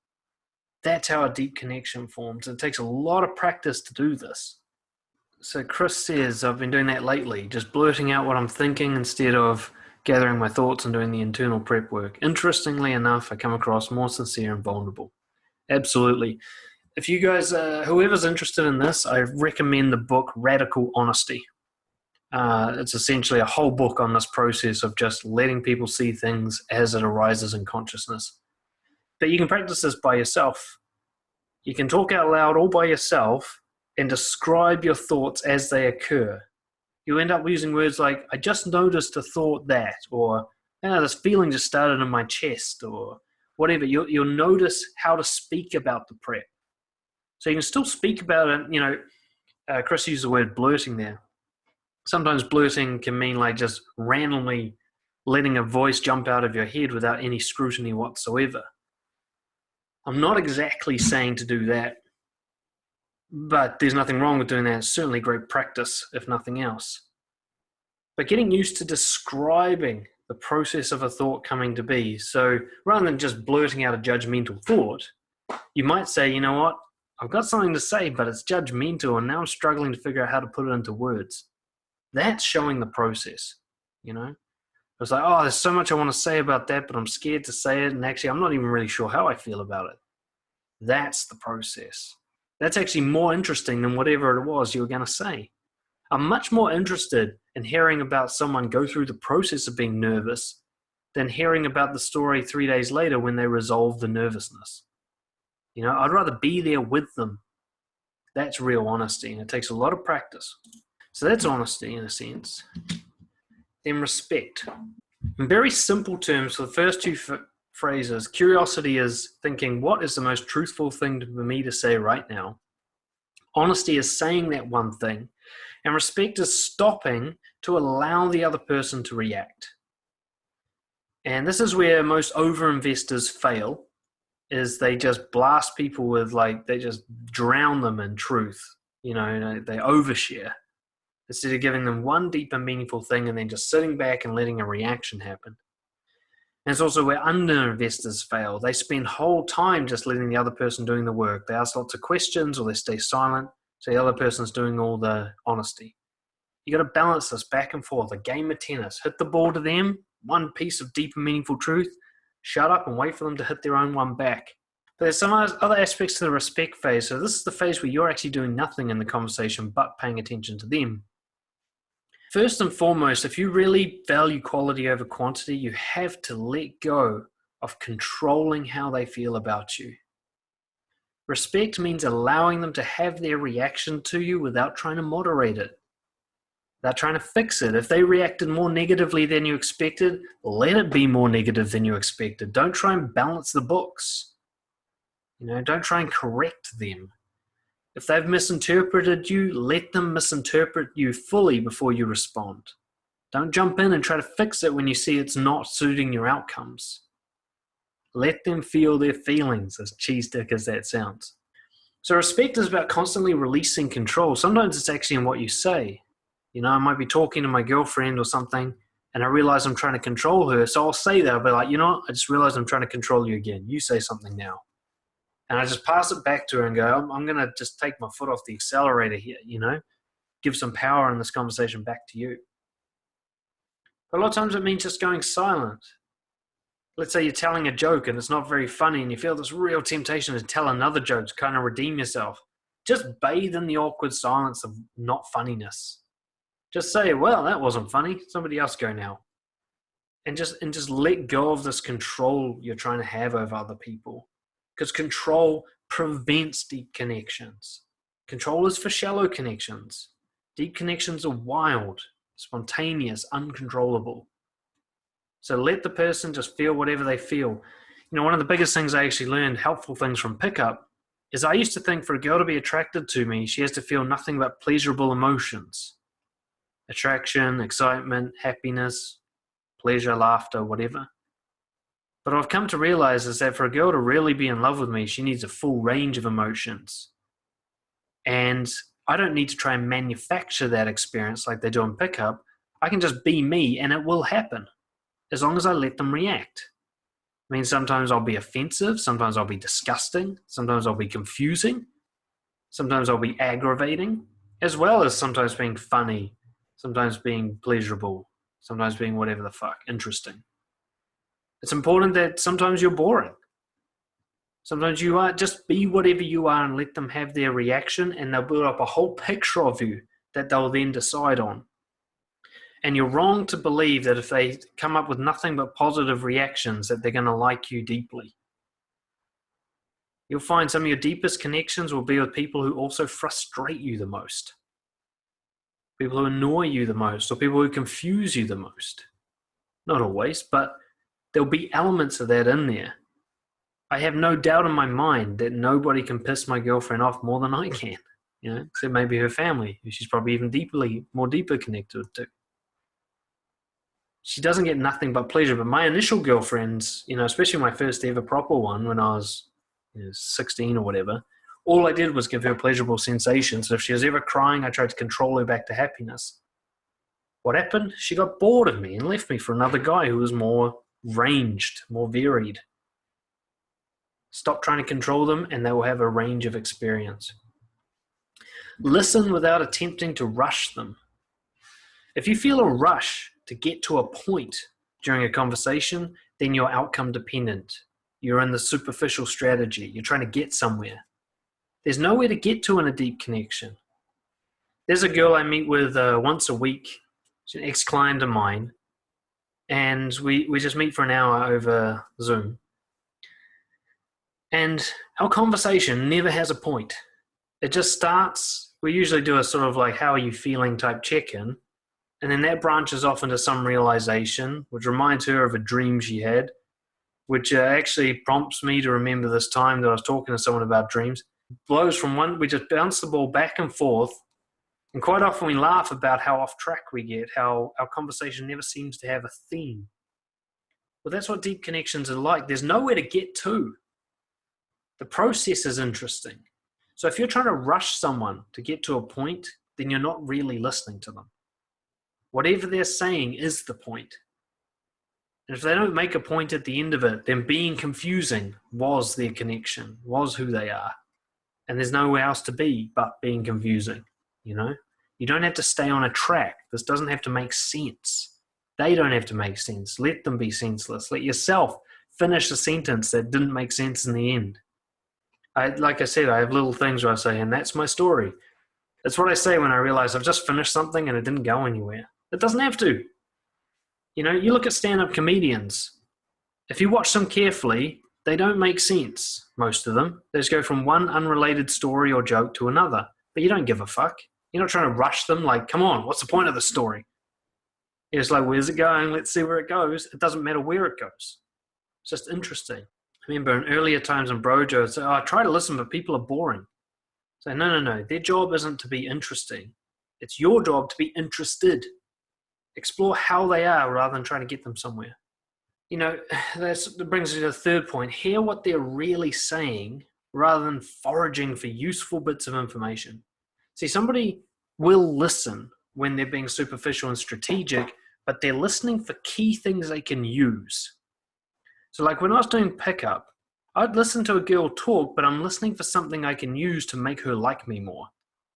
That's how a deep connection forms. It takes a lot of practice to do this. So Chris says, I've been doing that lately, just blurting out what I'm thinking instead of gathering my thoughts and doing the internal prep work. Interestingly enough, I come across more sincere and vulnerable. Absolutely. If you guys, whoever's interested in this, I recommend the book Radical Honesty. It's essentially a whole book on this process of just letting people see things as it arises in consciousness. But you can practice this by yourself. You can talk out loud all by yourself and describe your thoughts as they occur. You end up using words like, I just noticed a thought that, or this feeling just started in my chest, or whatever. You'll notice how to speak about the prep. So you can still speak about it. Chris used the word blurting there. Sometimes blurting can mean like just randomly letting a voice jump out of your head without any scrutiny whatsoever. I'm not exactly saying to do that, but there's nothing wrong with doing that. It's certainly great practice, if nothing else. But getting used to describing the process of a thought coming to be. So rather than just blurting out a judgmental thought, you might say, you know what, I've got something to say, but it's judgmental, and now I'm struggling to figure out how to put it into words. That's showing the process, It's like, there's so much I want to say about that, but I'm scared to say it, and actually I'm not even really sure how I feel about it. That's the process. That's actually more interesting than whatever it was you were going to say. I'm much more interested in hearing about someone go through the process of being nervous than hearing about the story 3 days later when they resolve the nervousness. You know, I'd rather be there with them. That's real honesty, and it takes a lot of practice. So that's honesty in a sense. Then respect. In very simple terms, for the first two phrases, curiosity is thinking, what is the most truthful thing for me to say right now? Honesty is saying that one thing, and respect is stopping to allow the other person to react. And this is where most over-investors fail, is they just blast people with, like, they just drown them in truth. You know, they overshare instead of giving them one deep and meaningful thing and then just sitting back and letting a reaction happen. And it's also where under-investors fail. They spend whole time just letting the other person doing the work. They ask lots of questions or they stay silent, so the other person's doing all the honesty. You got to balance this back and forth, a game of tennis. Hit the ball to them, one piece of deep and meaningful truth, shut up and wait for them to hit their own one back. But there's some other aspects to the respect phase. So this is the phase where you're actually doing nothing in the conversation but paying attention to them. First and foremost, if you really value quality over quantity, you have to let go of controlling how they feel about you. Respect means allowing them to have their reaction to you without trying to moderate it, without trying to fix it. If they reacted more negatively than you expected, let it be more negative than you expected. Don't try and balance the books. You know, don't try and correct them. If they've misinterpreted you, let them misinterpret you fully before you respond. Don't jump in and try to fix it when you see it's not suiting your outcomes. Let them feel their feelings, as cheese dick as that sounds. So respect is about constantly releasing control. Sometimes it's actually in what you say. You know, I might be talking to my girlfriend or something, and I realize I'm trying to control her. So I'll say that. I'll be like, you know what? I just realized I'm trying to control you again. You say something now. And I just pass it back to her and go, I'm going to just take my foot off the accelerator here, you know, give some power in this conversation back to you. But a lot of times it means just going silent. Let's say you're telling a joke and it's not very funny and you feel this real temptation to tell another joke to kind of redeem yourself. Just bathe in the awkward silence of not funniness. Just say, well, that wasn't funny. Somebody else go now. And just let go of this control you're trying to have over other people. Because control prevents deep connections. Control is for shallow connections. Deep connections are wild, spontaneous, uncontrollable. So let the person just feel whatever they feel. You know, one of the biggest things I actually learned, helpful things from pickup, is I used to think for a girl to be attracted to me, she has to feel nothing but pleasurable emotions. Attraction, excitement, happiness, pleasure, laughter, whatever. But what I've come to realize is that for a girl to really be in love with me, she needs a full range of emotions. And I don't need to try and manufacture that experience like they do in pickup. I can just be me and it will happen as long as I let them react. I mean, sometimes I'll be offensive. Sometimes I'll be disgusting. Sometimes I'll be confusing. Sometimes I'll be aggravating, as well as sometimes being funny, sometimes being pleasurable, sometimes being whatever the fuck, interesting. It's important that sometimes you're boring. Sometimes you are, just be whatever you are and let them have their reaction, and they'll build up a whole picture of you that they'll then decide on. And you're wrong to believe that if they come up with nothing but positive reactions that they're going to like you deeply. You'll find some of your deepest connections will be with people who also frustrate you the most. People who annoy you the most, or people who confuse you the most. Not always, but there'll be elements of that in there. I have no doubt in my mind that nobody can piss my girlfriend off more than I can, you know, except maybe her family, who she's probably even more deeper connected to. She doesn't get nothing but pleasure. But my initial girlfriends, you know, especially my first ever proper one when I was 16 or whatever, all I did was give her pleasurable sensations. So if she was ever crying, I tried to control her back to happiness. What happened? She got bored of me and left me for another guy who was more ranged, more varied. Stop trying to control them and they will have a range of experience. Listen without attempting to rush them. If you feel a rush to get to a point during a conversation, then you're outcome dependent. You're in the superficial strategy. You're trying to get somewhere. There's nowhere to get to in a deep connection. There's a girl I meet with once a week. She's an ex-client of mine, and we just meet for an hour over Zoom. And our conversation never has a point. It just starts, we usually do a sort of like, how are you feeling type check-in. And then that branches off into some realization, which reminds her of a dream she had, which actually prompts me to remember this time that I was talking to someone about dreams. Blows from one, we just bounce the ball back and forth. And quite often we laugh about how off track we get, how our conversation never seems to have a theme. Well, that's what deep connections are like. There's nowhere to get to. The process is interesting. So if you're trying to rush someone to get to a point, then you're not really listening to them. Whatever they're saying is the point. And if they don't make a point at the end of it, then being confusing was their connection, was who they are. And there's nowhere else to be but being confusing, you know? You don't have to stay on a track. This doesn't have to make sense. They don't have to make sense. Let them be senseless. Let yourself finish a sentence that didn't make sense in the end. Like I said, I have little things where I say, and that's my story. That's what I say when I realize I've just finished something and it didn't go anywhere. It doesn't have to. You know, you look at stand-up comedians. If you watch them carefully, they don't make sense, most of them. They just go from one unrelated story or joke to another. But you don't give a fuck. You're not trying to rush them like, come on, what's the point of the story? You're just like, where's it going? Let's see where it goes. It doesn't matter where it goes. It's just interesting. I remember in earlier times in Brojo, I'd say, I try to listen, but people are boring. So no. Their job isn't to be interesting. It's your job to be interested. Explore how they are rather than trying to get them somewhere. You know, that brings me to the third point. Hear what they're really saying rather than foraging for useful bits of information. See, somebody will listen when they're being superficial and strategic, but they're listening for key things they can use. So like when I was doing pickup, I'd listen to a girl talk, but I'm listening for something I can use to make her like me more,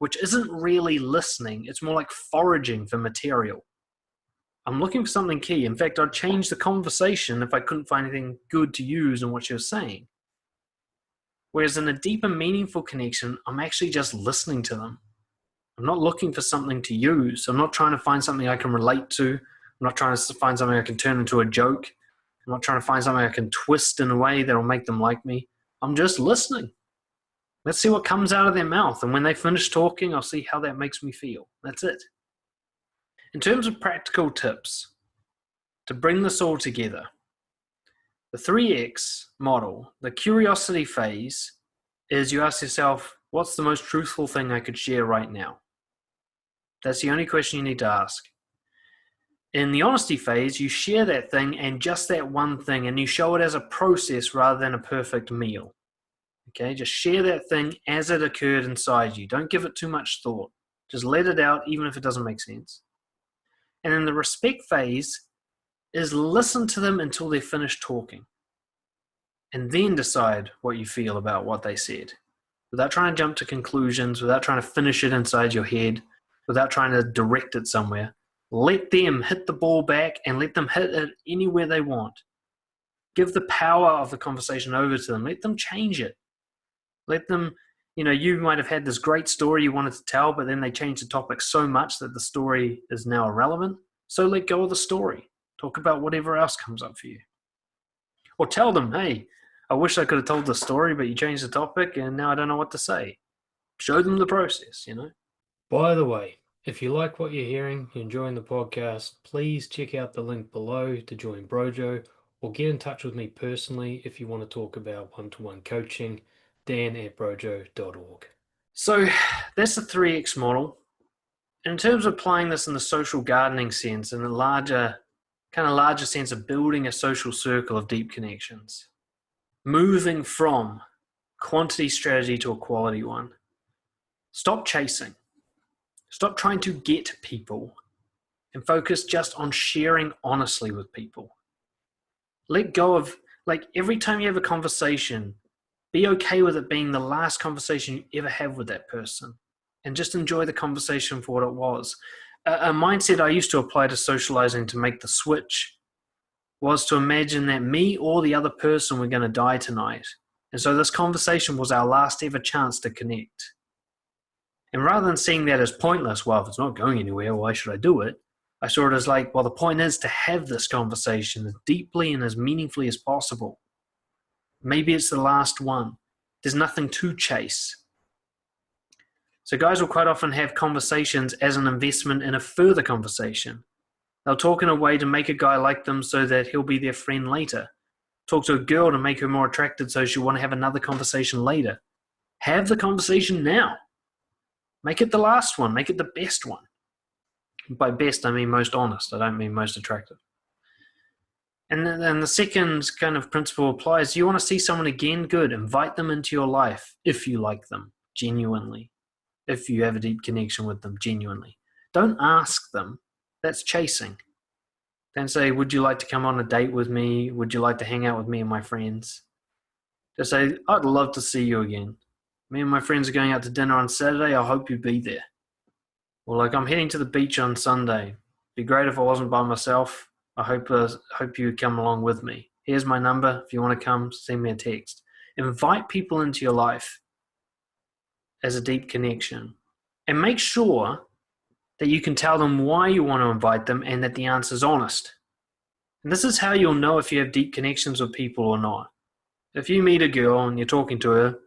which isn't really listening. It's more like foraging for material. I'm looking for something key. In fact, I'd change the conversation if I couldn't find anything good to use in what she was saying. Whereas in a deeper, meaningful connection, I'm actually just listening to them. I'm not looking for something to use. I'm not trying to find something I can relate to. I'm not trying to find something I can turn into a joke. I'm not trying to find something I can twist in a way that will make them like me. I'm just listening. Let's see what comes out of their mouth. And when they finish talking, I'll see how that makes me feel. That's it. In terms of practical tips, to bring this all together, the 3X model, the curiosity phase, is you ask yourself, what's the most truthful thing I could share right now? That's the only question you need to ask. In the honesty phase, you share that thing and just that one thing, and you show it as a process rather than a perfect meal. Okay, just share that thing as it occurred inside you. Don't give it too much thought. Just let it out, even if it doesn't make sense. And then the respect phase is listen to them until they're finished talking. And then decide what you feel about what they said. Without trying to jump to conclusions, without trying to finish it inside your head, without trying to direct it somewhere. Let them hit the ball back and let them hit it anywhere they want. Give the power of the conversation over to them. Let them change it. Let them, you might have had this great story you wanted to tell, but then they changed the topic so much that the story is now irrelevant. So let go of the story. Talk about whatever else comes up for you. Or tell them, hey, I wish I could have told the story, but you changed the topic and now I don't know what to say. Show them the process, By the way, if you like what you're hearing, you're enjoying the podcast, please check out the link below to join Brojo or get in touch with me personally if you want to talk about one-to-one coaching, dan@brojo.org. So that's the 3X model. In terms of applying this in the social gardening sense, in the larger sense of building a social circle of deep connections, moving from quantity strategy to a quality one, stop chasing. Stop trying to get people and focus just on sharing honestly with people. Let go of, every time you have a conversation, be okay with it being the last conversation you ever have with that person and just enjoy the conversation for what it was. A mindset I used to apply to socializing to make the switch was to imagine that me or the other person were going to die tonight. And so this conversation was our last ever chance to connect. And rather than seeing that as pointless, well, if it's not going anywhere, why should I do it? I saw it as like, well, the point is to have this conversation as deeply and as meaningfully as possible. Maybe it's the last one. There's nothing to chase. So guys will quite often have conversations as an investment in a further conversation. They'll talk in a way to make a guy like them so that he'll be their friend later. Talk to a girl to make her more attracted so she'll want to have another conversation later. Have the conversation now. Make it the last one. Make it the best one. By best, I mean most honest. I don't mean most attractive. And then the second kind of principle applies. You want to see someone again? Good. Invite them into your life if you like them, genuinely. If you have a deep connection with them, genuinely. Don't ask them. That's chasing. Don't say, would you like to come on a date with me? Would you like to hang out with me and my friends? Just say, I'd love to see you again. Me and my friends are going out to dinner on Saturday. I hope you be there. Or like, I'm heading to the beach on Sunday. It'd be great if I wasn't by myself. I hope you would come along with me. Here's my number. If you want to come, send me a text. Invite people into your life as a deep connection. And make sure that you can tell them why you want to invite them and that the answer is honest. And this is how you'll know if you have deep connections with people or not. If you meet a girl and you're talking to her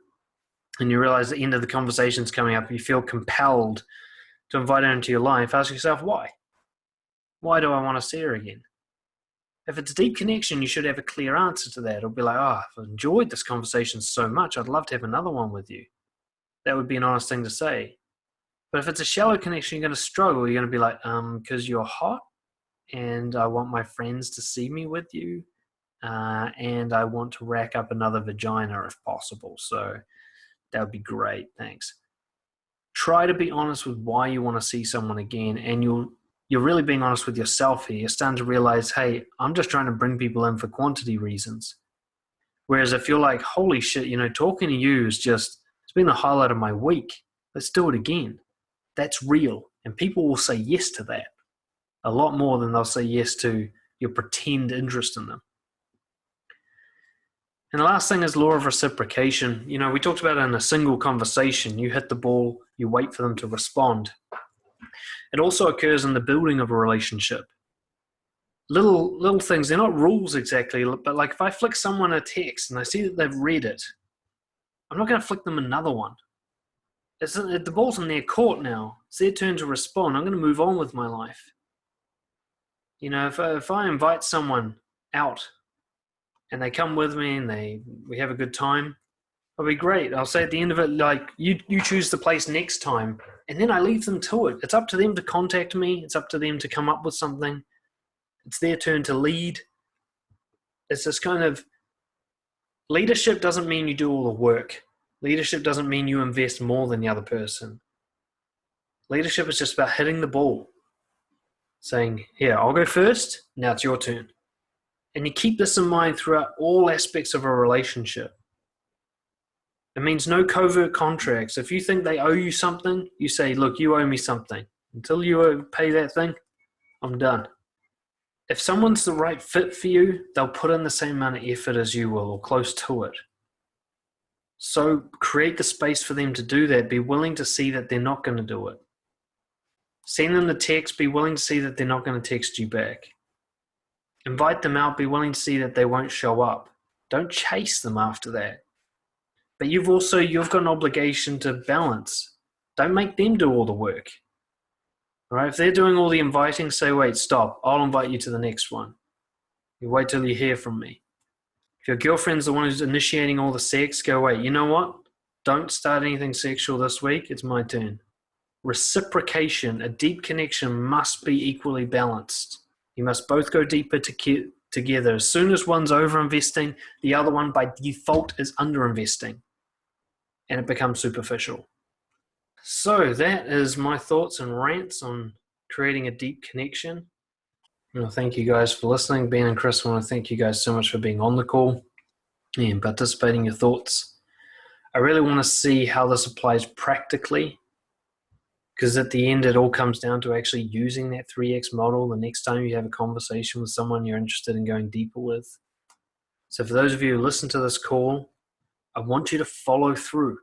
and you realize the end of the conversation's coming up, you feel compelled to invite her into your life, ask yourself, why? Why do I want to see her again? If it's a deep connection, you should have a clear answer to that. It'll be like, I've enjoyed this conversation so much, I'd love to have another one with you. That would be an honest thing to say. But if it's a shallow connection, you're going to struggle. You're going to be like, because you're hot and I want my friends to see me with you and I want to rack up another vagina if possible. So that would be great. Thanks. Try to be honest with why you want to see someone again, and you're really being honest with yourself here. You're starting to realize, hey, I'm just trying to bring people in for quantity reasons. Whereas if you're like, holy shit, talking to you is just, it's been the highlight of my week. Let's do it again. That's real. And people will say yes to that a lot more than they'll say yes to your pretend interest in them. And the last thing is law of reciprocation. We talked about it in a single conversation. You hit the ball, you wait for them to respond. It also occurs in the building of a relationship. Little things, they're not rules exactly, but like if I flick someone a text and I see that they've read it, I'm not going to flick them another one. The ball's in their court now. It's their turn to respond. I'm going to move on with my life. If I invite someone out and they come with me and we have a good time, it'll be great. I'll say at the end of it, like, you choose the place next time, and then I leave them to it. It's up to them to contact me. It's up to them to come up with something. It's their turn to lead. It's this kind of leadership doesn't mean you do all the work. Leadership doesn't mean you invest more than the other person. Leadership is just about hitting the ball, saying, here, I'll go first. Now it's your turn. And you keep this in mind throughout all aspects of a relationship. It means no covert contracts. If you think they owe you something, you say, look, you owe me something. Until you pay that thing, I'm done. If someone's the right fit for you, they'll put in the same amount of effort as you will, or close to it. So create the space for them to do that. Be willing to see that they're not going to do it. Send them the text. Be willing to see that they're not going to text you back. Invite them out. Be willing to see that they won't show up. Don't chase them after that. But you've got an obligation to balance. Don't make them do all the work. All right? If they're doing all the inviting, say, wait, stop. I'll invite you to the next one. You wait till you hear from me. If your girlfriend's the one who's initiating all the sex, go, wait, you know what? Don't start anything sexual this week. It's my turn. Reciprocation, a deep connection must be equally balanced. You must both go deeper together. As soon as one's over-investing, the other one by default is under-investing. And it becomes superficial. So that is my thoughts and rants on creating a deep connection. Well, thank you guys for listening. Ben and Chris, I want to thank you guys so much for being on the call and participating in your thoughts. I really want to see how this applies practically, because at the end, it all comes down to actually using that 3X model the next time you have a conversation with someone you're interested in going deeper with. So for those of you who listen to this call, I want you to follow through.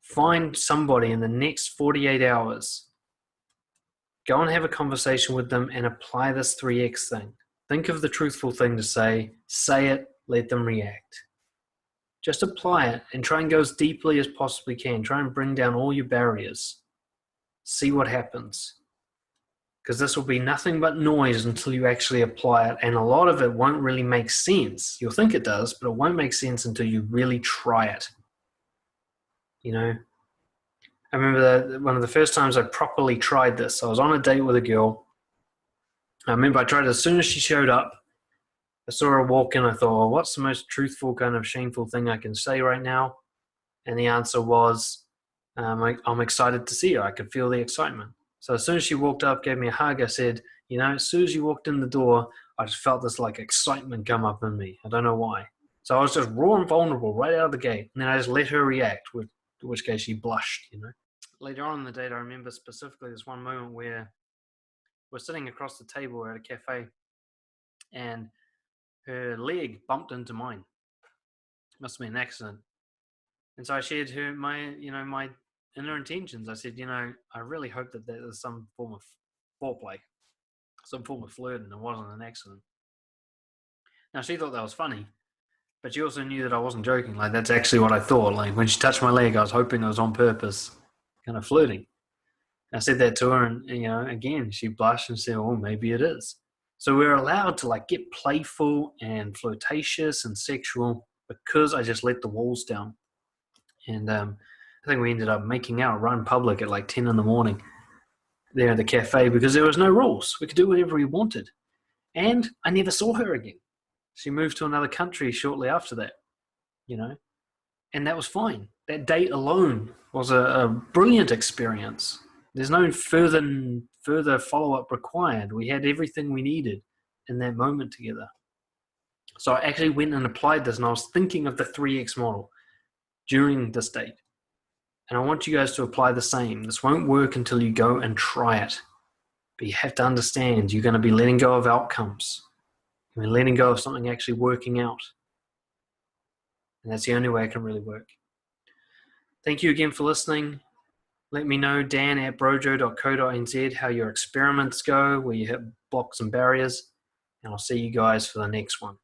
Find somebody in the next 48 hours. Go and have a conversation with them and apply this 3X thing. Think of the truthful thing to say it, let them react. Just apply it and try and go as deeply as possibly can. Try and bring down all your barriers. See what happens. Because this will be nothing but noise until you actually apply it. And a lot of it won't really make sense. You'll think it does, but it won't make sense until you really try it. You know? I remember that one of the first times I properly tried this. I was on a date with a girl. I remember I tried it as soon as she showed up. I saw her walk in. I thought, well, what's the most truthful, kind of shameful thing I can say right now? And the answer was, I'm excited to see her. I could feel the excitement. So as soon as she walked up, gave me a hug, I said, you know, as soon as you walked in the door, I just felt this like excitement come up in me. I don't know why. So I was just raw and vulnerable right out of the gate. And then I just let her react, in which case she blushed, you know. Later on in the date, I remember specifically this one moment where we're sitting across the table at a cafe and her leg bumped into mine. Must have been an accident. And so I shared my inner intentions. I said, you know, I really hope that there's some form of foreplay, some form of flirting, and it wasn't an accident. Now, she thought that was funny, but she also knew that I wasn't joking. Like, that's actually what I thought. Like, when she touched my leg, I was hoping it was on purpose, kind of flirting. I said that to her, and, you know, again, she blushed and said, oh, maybe it is. So we're allowed to, like, get playful and flirtatious and sexual because I just let the walls down. And I think we ended up making out right in public at like 10 in the morning there at the cafe because there was no rules. We could do whatever we wanted. And I never saw her again. She moved to another country shortly after that, you know, and that was fine. That date alone was a brilliant experience. There's no further follow-up required. We had everything we needed in that moment together. So I actually went and applied this, and I was thinking of the 3X model during this date. And I want you guys to apply the same. This won't work until you go and try it. But you have to understand you're going to be letting go of outcomes. You're letting go of something actually working out. And that's the only way it can really work. Thank you again for listening. Let me know, dan@brojo.co.nz, how your experiments go, where you hit blocks and barriers. And I'll see you guys for the next one.